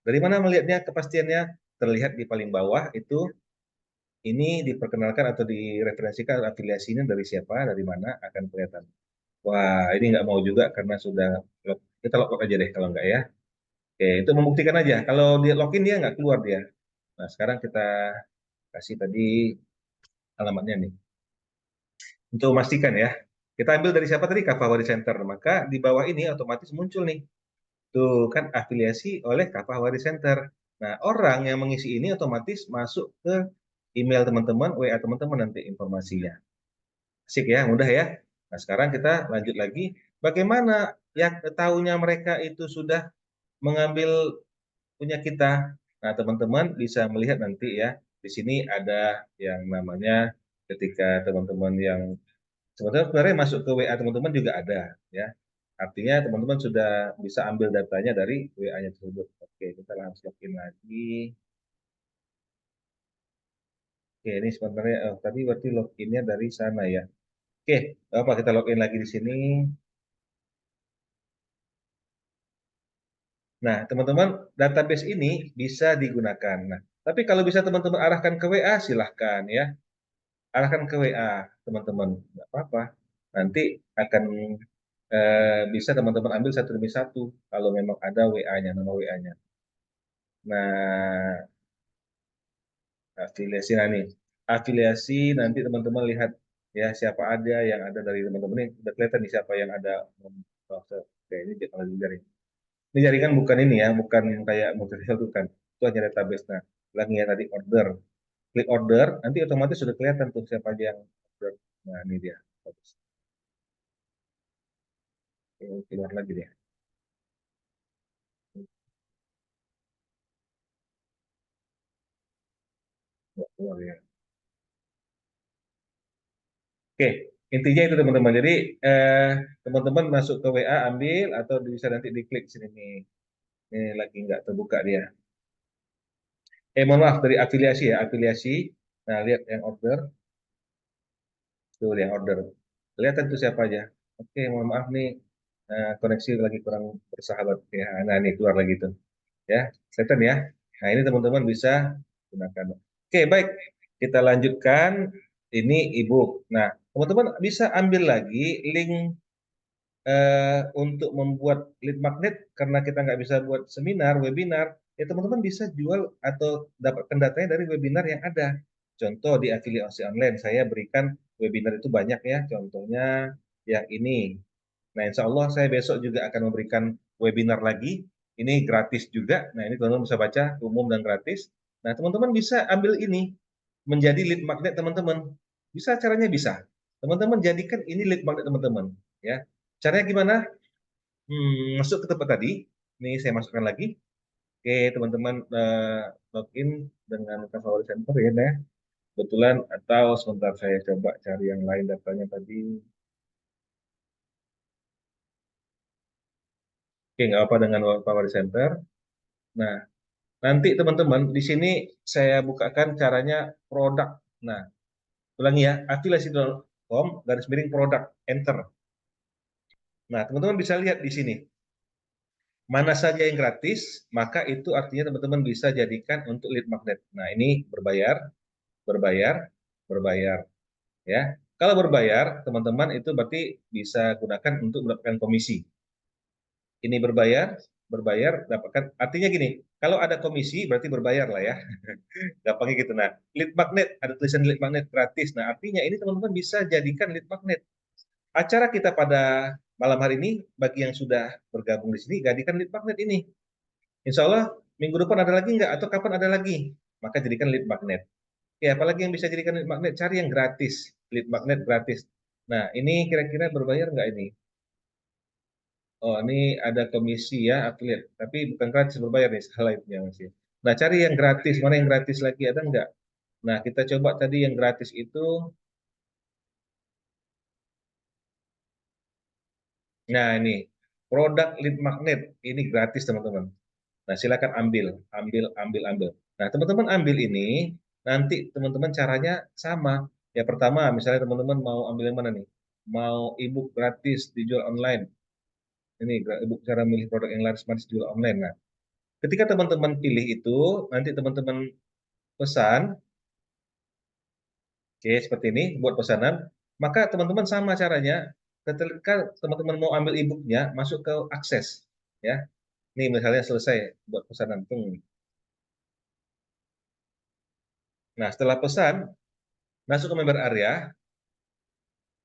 Dari mana melihatnya kepastiannya? Terlihat di paling bawah itu ini diperkenalkan atau direferensikan afiliasinya dari siapa, dari mana akan kelihatan. Wah, ini nggak mau juga karena sudah kita logout aja deh kalau nggak ya. Oke, itu membuktikan aja. Kalau dia login dia nggak keluar dia. Nah, sekarang kita kasih tadi alamatnya nih. Untuk memastikan ya. Kita ambil dari siapa tadi? Kapahwari Center. Maka di bawah ini otomatis muncul nih. Tuh kan afiliasi oleh Kapahwari Center. Nah, orang yang mengisi ini otomatis masuk ke email teman-teman, WA teman-teman nanti informasinya. Asik ya, mudah ya. Nah, sekarang kita lanjut lagi. Bagaimana ya tahunya mereka itu sudah mengambil punya kita. Nah, teman-teman bisa melihat nanti ya. Di sini ada yang namanya ketika teman-teman yang sebenarnya masuk ke WA teman-teman juga ada ya. Artinya teman-teman sudah bisa ambil datanya dari WA-nya tersebut. Oke, kita langsung login lagi. Oke, ini sebenarnya tadi berarti loginnya dari sana ya. Oke, apa kita login lagi di sini. Nah, teman-teman, database ini bisa digunakan. Nah, tapi kalau bisa teman-teman arahkan ke WA, silahkan ya. Arahkan ke WA, teman-teman. Nggak apa-apa. Nanti akan bisa teman-teman ambil satu demi satu kalau memang ada WA-nya, nama WA-nya. Nah, afiliasi nah nih. Afiliasi nanti teman-teman lihat ya siapa ada yang ada dari teman-teman ini udah kelihatan nih siapa yang ada. Oke, ini jaringan. Ini jaringan bukan ini ya, bukan kayak multi-level bukan. Itu hanya database. Nah, lagi ya tadi order. Klik order, nanti otomatis sudah kelihatan tuh siapa aja yang order. Nah, ini dia. Bagus. Ini keluar lagi dia. Keluar ya. Oke, intinya itu teman-teman. Jadi teman-teman masuk ke WA ambil atau bisa nanti diklik sini nih. Ini lagi nggak terbuka dia. Mohon maaf dari afiliasi ya, afiliasi. Nah, lihat yang order, tuh yang order. Kelihatan tuh siapa aja. Oke, mohon maaf nih koneksi lagi kurang bersahabat ya. Nah, ini keluar lagi tuh. Ya, kelihatan ya. Nah, ini teman-teman bisa gunakan. Oke, baik. Kita lanjutkan. Ini ebook. Nah, teman-teman bisa ambil lagi link untuk membuat lead magnet karena kita nggak bisa buat seminar, webinar, ya teman-teman bisa jual atau dapatkan datanya dari webinar yang ada. Contoh di afiliasi online, saya berikan webinar itu banyak ya, contohnya yang ini. Nah, insya Allah saya besok juga akan memberikan webinar lagi, ini gratis juga. Nah, ini teman-teman bisa baca, umum dan gratis. Nah, teman-teman bisa ambil ini, menjadi lead magnet teman-teman. Bisa, caranya bisa. Teman-teman jadikan ini lead magnet teman-teman. Ya, caranya gimana? Masuk ke tempat tadi. Ini saya masukkan lagi. Oke, teman-teman login dengan Favorit Center ya, nah. Kebetulan atau sebentar saya coba cari yang lain datanya tadi. Oke, nggak apa dengan Favorit Center. Nah, nanti teman-teman di sini saya bukakan caranya produk. Nah, ulangi ya, afiliasi.com garis miring produk, enter. Nah, teman-teman bisa lihat di sini. Mana saja yang gratis, maka itu artinya teman-teman bisa jadikan untuk lead magnet. Nah, ini berbayar, berbayar, berbayar, ya. Kalau berbayar, teman-teman itu berarti bisa gunakan untuk mendapatkan komisi. Ini berbayar, berbayar, dapatkan. Artinya gini, kalau ada komisi berarti berbayar lah ya. Gampangnya gitu. Nah, lead magnet, ada tulisan lead magnet gratis. Nah, artinya ini teman-teman bisa jadikan lead magnet. Acara kita pada malam hari ini, bagi yang sudah bergabung di sini, jadikan lead magnet ini. Insya Allah, minggu depan ada lagi nggak? Atau kapan ada lagi? Maka jadikan lead magnet. Ya, apalagi yang bisa jadikan lead magnet, cari yang gratis. Lead magnet gratis. Nah, ini kira-kira berbayar nggak ini? Oh, ini ada komisi ya, affiliate. Tapi bukan gratis, berbayar nih, salah itu yang masih. Nah, cari yang gratis. Mana yang gratis lagi, ada nggak? Nah, kita coba tadi yang gratis itu. Nah, ini produk lead magnet. Ini gratis, teman-teman. Nah, silakan ambil, ambil, ambil, ambil. Nah, teman-teman ambil ini, nanti teman-teman caranya sama. Ya, pertama, misalnya teman-teman mau ambil yang mana nih? Mau ebook gratis dijual online. Ini ebook cara milih produk yang laris manis dijual online. Nah, ketika teman-teman pilih itu, nanti teman-teman pesan, oke, seperti ini, buat pesanan, maka teman-teman sama caranya, ketika teman-teman mau ambil ebooknya, masuk ke akses. Ya, ini misalnya selesai buat pesanan. Nah, setelah pesan, masuk ke member area,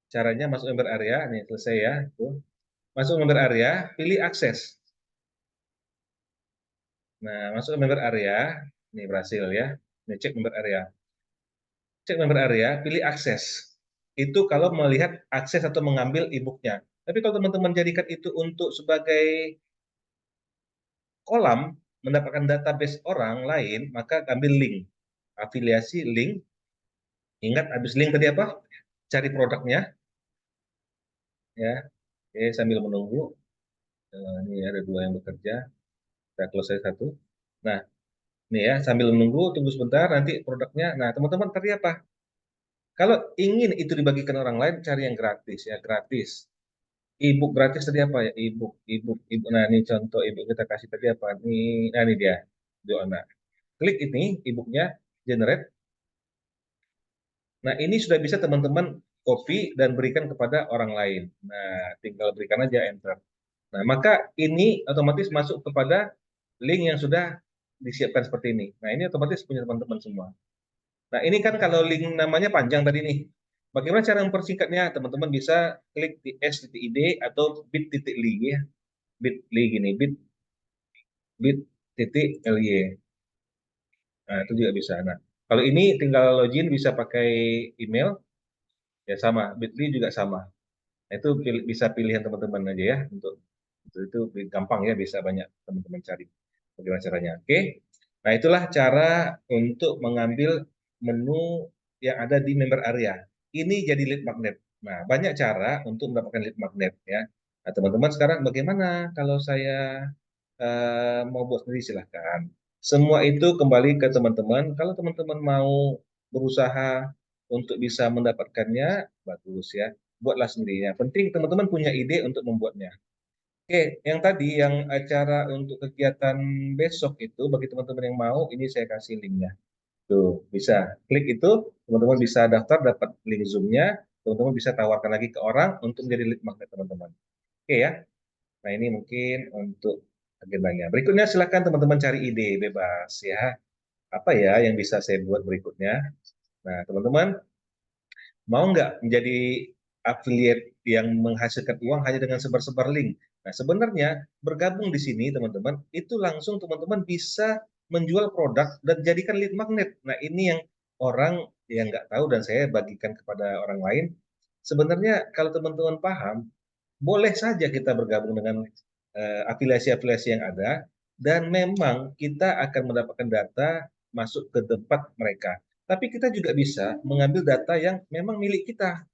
caranya masuk member area, nih selesai ya. Tuh. Masuk member area, pilih akses. Nah, masuk ke member area, ini berhasil ya. Ini cek member area. Cek member area, pilih akses. Itu kalau melihat akses atau mengambil e-booknya. Tapi kalau teman-teman jadikan itu untuk sebagai kolam, mendapatkan database orang lain, maka ambil link. afiliasi link. Ingat habis link tadi apa? Cari produknya ya. Oke, sambil menunggu. Ini ada dua yang bekerja. Kita close saja satu. Nah, ini ya sambil menunggu, tunggu sebentar nanti produknya. Nah, teman-teman tadi apa? Kalau ingin itu dibagikan orang lain, cari yang gratis ya, gratis. E-book gratis tadi apa ya? E-book. Nah, ini contoh e-book kita kasih tadi apa? Nah, ini dia. Nah, klik ini e-booknya, generate. Nah, ini sudah bisa teman-teman copy dan berikan kepada orang lain. Nah, tinggal berikan aja enter. Nah, maka ini otomatis masuk kepada link yang sudah disiapkan seperti ini. Nah, ini otomatis punya teman-teman semua. Nah, ini kan kalau link namanya panjang tadi nih. Bagaimana cara mempersingkatnya? Teman-teman bisa klik di s.id atau bit.ly ya. Bit.ly gini, bit.ly. Nah, itu juga bisa. Nah, kalau ini tinggal login bisa pakai email, ya sama. Bit.ly juga sama. Nah, itu bisa pilihan teman-teman aja ya untuk itu gampang ya, bisa banyak teman-teman cari bagaimana caranya. Oke. Nah, itulah cara untuk mengambil menu yang ada di member area. Ini jadi lead magnet. Nah, banyak cara untuk mendapatkan lead magnet ya. Nah, teman-teman sekarang bagaimana kalau saya mau buat sendiri silahkan. Semua itu kembali ke teman-teman. Kalau teman-teman mau berusaha untuk bisa mendapatkannya, bagus ya. Buatlah sendirinya. Penting teman-teman punya ide untuk membuatnya. Oke, yang tadi yang acara untuk kegiatan besok itu bagi teman-teman yang mau, ini saya kasih linknya. Tuh, bisa klik itu, teman-teman bisa daftar, dapat link Zoom-nya, teman-teman bisa tawarkan lagi ke orang untuk menjadi lead magnet teman-teman. Oke ya. Nah, ini mungkin untuk agendanya. Berikutnya silakan teman-teman cari ide bebas ya. Apa ya yang bisa saya buat berikutnya? Nah, teman-teman mau nggak menjadi affiliate yang menghasilkan uang hanya dengan sebar-sebar link? Nah, sebenarnya bergabung di sini teman-teman, itu langsung teman-teman bisa menjual produk dan jadikan lead magnet. Nah, ini yang orang yang nggak tahu dan saya bagikan kepada orang lain. Sebenarnya kalau teman-teman paham, boleh saja kita bergabung dengan afiliasi-afiliasi yang ada dan memang kita akan mendapatkan data masuk ke tempat mereka. Tapi kita juga bisa mengambil data yang memang milik kita.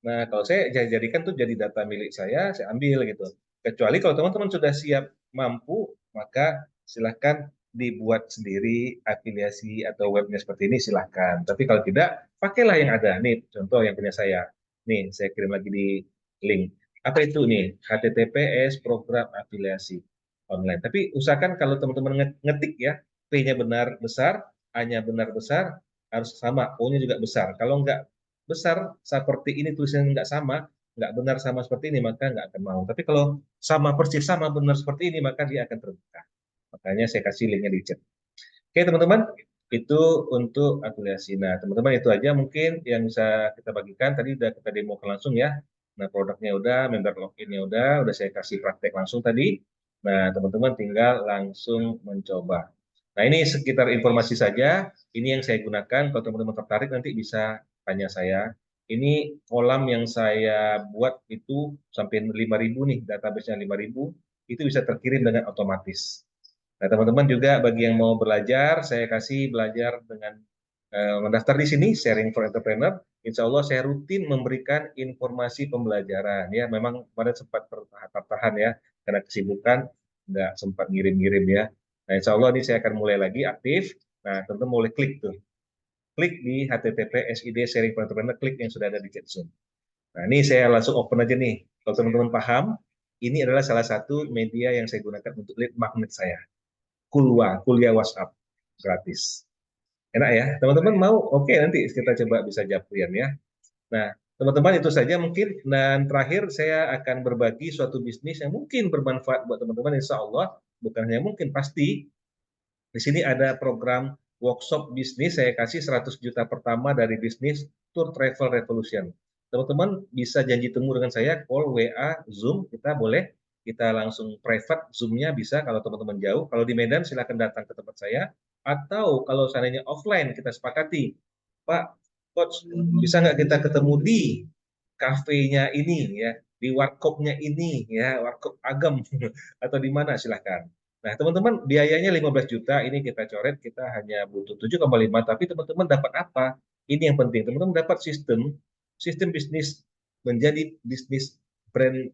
Nah, kalau saya jadikan tuh jadi data milik saya ambil gitu. Kecuali kalau teman-teman sudah siap mampu, maka silahkan dibuat sendiri afiliasi atau webnya seperti ini silahkan. Tapi kalau tidak, pakailah yang ada. Nih, contoh yang punya saya. Nih, saya kirim lagi di link. Apa itu nih? HTTPS program afiliasi online. Tapi usahakan kalau teman-teman ngetik ya, P-nya benar besar, A-nya benar besar, harus sama, O-nya juga besar. Kalau nggak besar seperti ini tulisannya nggak sama, nggak benar sama seperti ini, maka nggak akan mau. Tapi kalau sama persis sama benar seperti ini, maka dia akan terbuka. Makanya saya kasih linknya di chat. Oke teman-teman, itu untuk afiliasi. Nah teman-teman itu aja mungkin yang bisa kita bagikan. Tadi udah kita demokan langsung ya. Nah produknya udah, member loginnya udah saya kasih praktek langsung tadi. Nah teman-teman tinggal langsung mencoba. Nah ini sekitar informasi saja. Ini yang saya gunakan. Kalau teman-teman tertarik nanti bisa tanya saya. Ini kolam yang saya buat itu sampai 5.000 nih, database-nya 5.000. Itu bisa terkirim dengan otomatis. Nah, teman-teman juga bagi yang mau belajar, saya kasih belajar dengan mendaftar di sini, Sharing for Entrepreneur. Insya Allah saya rutin memberikan informasi pembelajaran. Ya, memang kemarin sempat tertahan ya, karena kesibukan, nggak sempat ngirim-ngirim ya. Nah, insya Allah ini saya akan mulai lagi aktif. Nah, teman-teman boleh klik tuh. Klik di HTTP SID Sharing for Entrepreneur, klik yang sudah ada di chat Zoom. Nah, ini saya langsung open aja nih. Kalau teman-teman paham, ini adalah salah satu media yang saya gunakan untuk lead magnet saya. Kuliah WhatsApp gratis. Enak ya, teman-teman mau? Oke, nanti kita coba bisa japrian ya. Nah, teman-teman itu saja mungkin. Dan terakhir saya akan berbagi suatu bisnis yang mungkin bermanfaat buat teman-teman, insya Allah. Bukan hanya mungkin, pasti. Di sini ada program workshop bisnis, saya kasih 100 juta pertama dari bisnis Tour Travel Revolution. Teman-teman bisa janji temu dengan saya, call, WA, Zoom, kita boleh. Kita langsung private Zoom-nya bisa kalau teman-teman jauh. Kalau di Medan silakan datang ke tempat saya. Atau kalau seandainya offline kita sepakati, Pak, Coach, bisa nggak kita ketemu di kafenya ini ya, di warkopnya ini ya, warkop Agam atau di mana silahkan. Nah, teman-teman, biayanya 15 juta, ini kita coret, kita hanya butuh 7,5, tapi teman-teman dapat apa? Ini yang penting, teman-teman dapat sistem bisnis, menjadi bisnis brand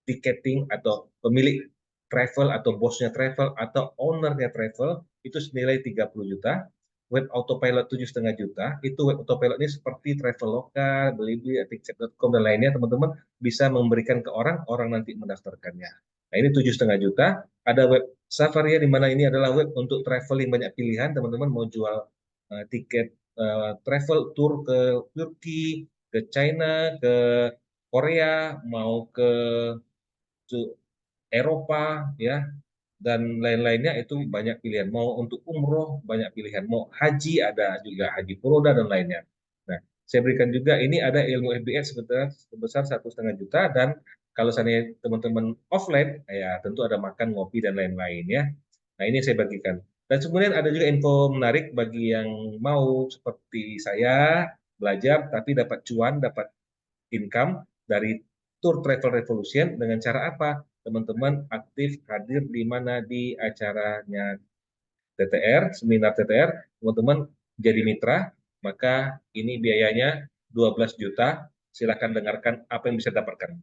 ticketing atau pemilik travel atau bosnya travel atau ownernya travel itu senilai 30 juta. Web autopilot 7,5 juta. Itu web autopilot ini seperti Traveloka, Blibli, tiket.com dan lainnya, teman-teman bisa memberikan ke orang, orang nanti mendaftarkannya. Nah, ini 7,5 juta. Ada web Safaria di mana ini adalah web untuk traveling banyak pilihan, teman-teman mau jual tiket travel tour ke Turki, ke China, ke Korea, mau ke Eropa, ya, dan lain-lainnya itu banyak pilihan. Mau untuk umroh banyak pilihan, mau haji ada juga haji furoda dan lainnya. Nah, saya berikan juga ini ada ilmu FBS sebesar 1,5 juta dan kalau seandainya teman-teman offline, ya tentu ada makan, ngopi dan lain-lain ya. Nah, ini saya bagikan. Dan kemudian ada juga info menarik bagi yang mau seperti saya belajar tapi dapat cuan, dapat income dari Tour Travel Revolution dengan cara apa? Teman-teman aktif hadir di mana di acaranya TTR, seminar TTR, teman-teman jadi mitra, maka ini biayanya 12 juta. Silakan dengarkan apa yang bisa dapatkan.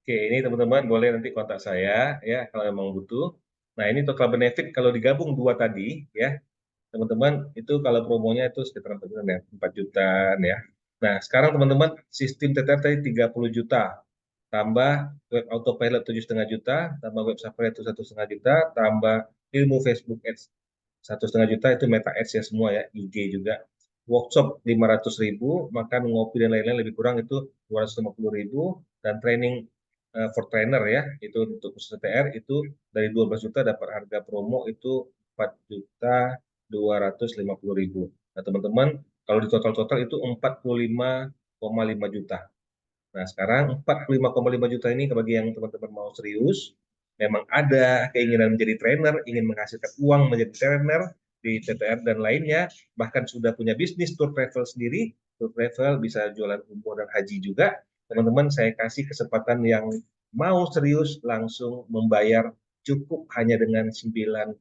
Oke, ini teman-teman boleh nanti kontak saya ya kalau memang butuh. Nah, ini total benefit kalau digabung dua tadi ya, teman-teman itu kalau promonya itu sekitar 4 juta ya, 4 jutaan ya. Nah, sekarang teman-teman sistem TTR tadi 30 juta, tambah web autopilot 7,5 juta, tambah web Safari itu 1,5 juta, tambah ilmu Facebook Ads 1,5 juta itu Meta Ads ya semua ya, IG juga. Workshop 500.000, makan ngopi dan lain-lain lebih kurang itu 250.000, dan training for trainer ya, itu untuk khusus TR itu dari 12 juta dapat harga promo itu 4.250.000. Nah, teman-teman, kalau di total-total itu 45,5 juta. Nah, sekarang 45,5 juta ini bagi yang teman-teman mau serius, memang ada keinginan menjadi trainer, ingin menghasilkan uang menjadi trainer di TTR dan lainnya, bahkan sudah punya bisnis tour travel sendiri, tour travel bisa jualan umroh dan haji juga. Teman-teman, saya kasih kesempatan yang mau serius langsung membayar cukup hanya dengan 9,75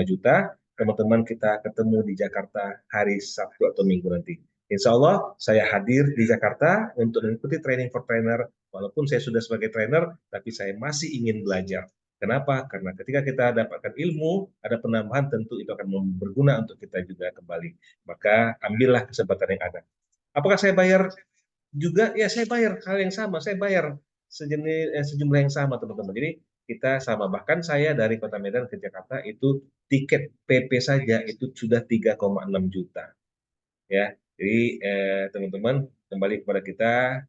juta. Teman-teman kita ketemu di Jakarta hari Sabtu atau Minggu nanti. Insya Allah saya hadir di Jakarta untuk mengikuti training for trainer. Walaupun saya sudah sebagai trainer, tapi saya masih ingin belajar. Kenapa? Karena ketika kita dapatkan ilmu, ada penambahan tentu itu akan berguna untuk kita juga kembali. Maka ambillah kesempatan yang ada. Apakah saya bayar juga? Ya saya bayar hal yang sama. Saya bayar sejumlah yang sama teman-teman. Jadi kita sama. Bahkan saya dari Kota Medan ke Jakarta itu tiket PP saja itu sudah 3,6 juta ya. Jadi teman-teman kembali kepada kita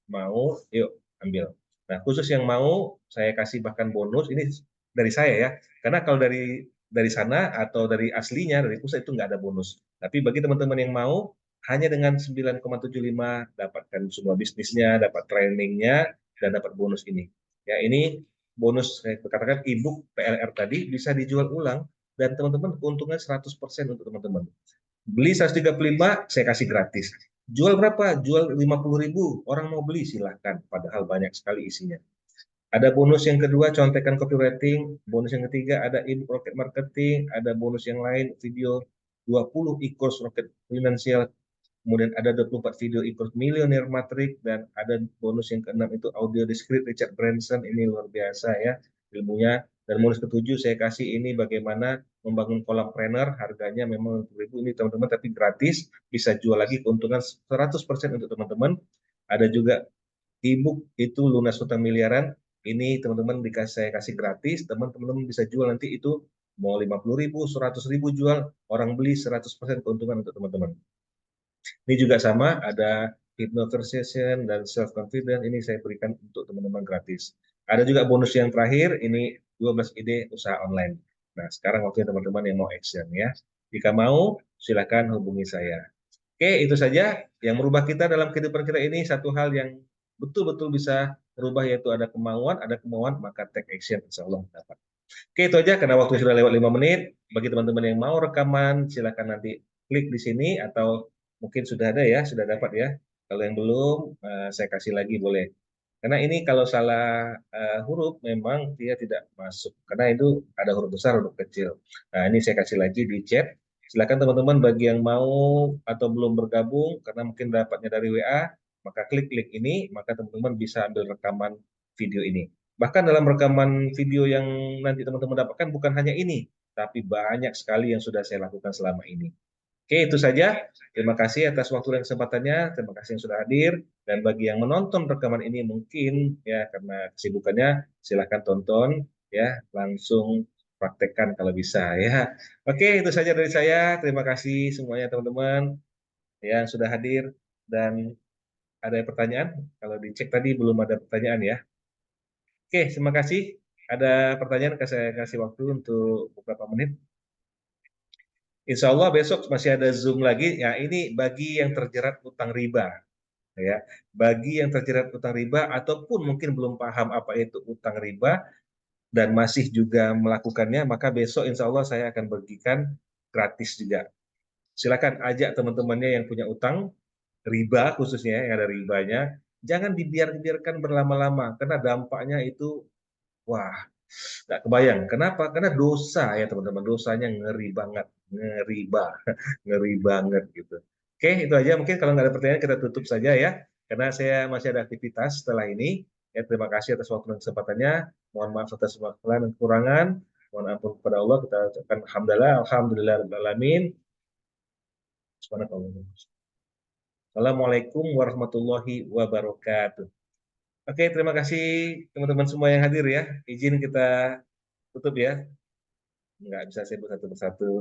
mau yuk ambil. Nah, khusus yang mau saya kasih bahkan bonus ini dari saya ya. Karena kalau dari sana atau dari aslinya dari pusat itu nggak ada bonus. Tapi bagi teman-teman yang mau hanya dengan 9,75 dapatkan semua bisnisnya, dapat trainingnya dan dapat bonus ini. Ya, ini bonus saya katakan ebook PLR tadi bisa dijual ulang dan teman-teman untungnya 100% untuk teman-teman. Beli 135, saya kasih gratis. Jual berapa? Jual 50.000. Orang mau beli silahkan. Padahal banyak sekali isinya. Ada bonus yang kedua, contekan copywriting. Bonus yang ketiga, ada ebook rocket marketing. Ada bonus yang lain, video 20 e-course rocket financial kemudian ada 24 video ikut Millionaire Matrix, dan ada bonus yang keenam itu audio deskripsi Richard Branson. Ini luar biasa ya ilmunya. Dan bonus ketujuh saya kasih ini bagaimana membangun kolam planner, harganya memang 10.000 ini teman-teman, tapi gratis, bisa jual lagi, keuntungan 100% untuk teman-teman. Ada juga ebook itu lunas hutang miliaran, ini teman-teman saya kasih gratis, teman-teman bisa jual nanti itu mau 50.000, 100.000 jual, orang beli 100% keuntungan untuk teman-teman. Ini juga sama, ada hypnotization dan self confidence, ini saya berikan untuk teman-teman gratis. Ada juga bonus yang terakhir, ini 12 ide usaha online. Nah, sekarang waktunya teman-teman yang mau action ya. Jika mau, silakan hubungi saya. Oke, itu saja yang merubah kita dalam kehidupan kita ini, satu hal yang betul-betul bisa merubah, yaitu ada kemauan, maka take action, insya Allah dapat. Oke, itu aja karena waktu sudah lewat 5 menit. Bagi teman-teman yang mau rekaman, silakan nanti klik di sini, atau mungkin sudah ada ya, sudah dapat ya. Kalau yang belum, saya kasih lagi boleh. Karena ini kalau salah huruf memang dia tidak masuk. Karena itu ada huruf besar, huruf kecil. Nah, ini saya kasih lagi di chat. Silakan teman-teman bagi yang mau atau belum bergabung, karena mungkin dapatnya dari WA, maka klik link ini, maka teman-teman bisa ambil rekaman video ini. Bahkan dalam rekaman video yang nanti teman-teman dapatkan bukan hanya ini, tapi banyak sekali yang sudah saya lakukan selama ini. Oke, itu saja. Terima kasih atas waktu dan kesempatannya. Terima kasih yang sudah hadir. Dan bagi yang menonton rekaman ini mungkin ya karena kesibukannya, silahkan tonton ya, langsung praktekkan kalau bisa ya. Oke, itu saja dari saya. Terima kasih semuanya teman-teman yang sudah hadir. Dan ada pertanyaan? Kalau dicek tadi belum ada pertanyaan ya. Oke, terima kasih. Ada pertanyaan, saya kasih waktu untuk beberapa menit. Insya Allah besok masih ada Zoom lagi. Ya, ini bagi yang terjerat utang riba, ya. Bagi yang terjerat utang riba ataupun mungkin belum paham apa itu utang riba dan masih juga melakukannya, maka besok Insya Allah saya akan bagikan gratis juga. Silakan ajak teman-temannya yang punya utang riba, khususnya yang ada ribanya. Jangan dibiarkan berlama-lama karena dampaknya itu, wah, nggak kebayang. Kenapa? Karena dosa ya teman-teman. Dosanya ngeri banget. Ngeri banget gitu. Oke, itu aja. Mungkin kalau nggak ada pertanyaan kita tutup saja ya. Karena saya masih ada aktivitas setelah ini. Ya, terima kasih atas waktu dan kesempatannya. Mohon maaf atas semua kesalahan dan kekurangan. Mohon ampun kepada Allah. Kita ucapkan alhamdulillah. Alhamdulillah. Alamin. Assalamualaikum warahmatullahi wabarakatuh. Oke, terima kasih teman-teman semua yang hadir ya. Izin kita tutup ya. Nggak bisa sebut satu persatu.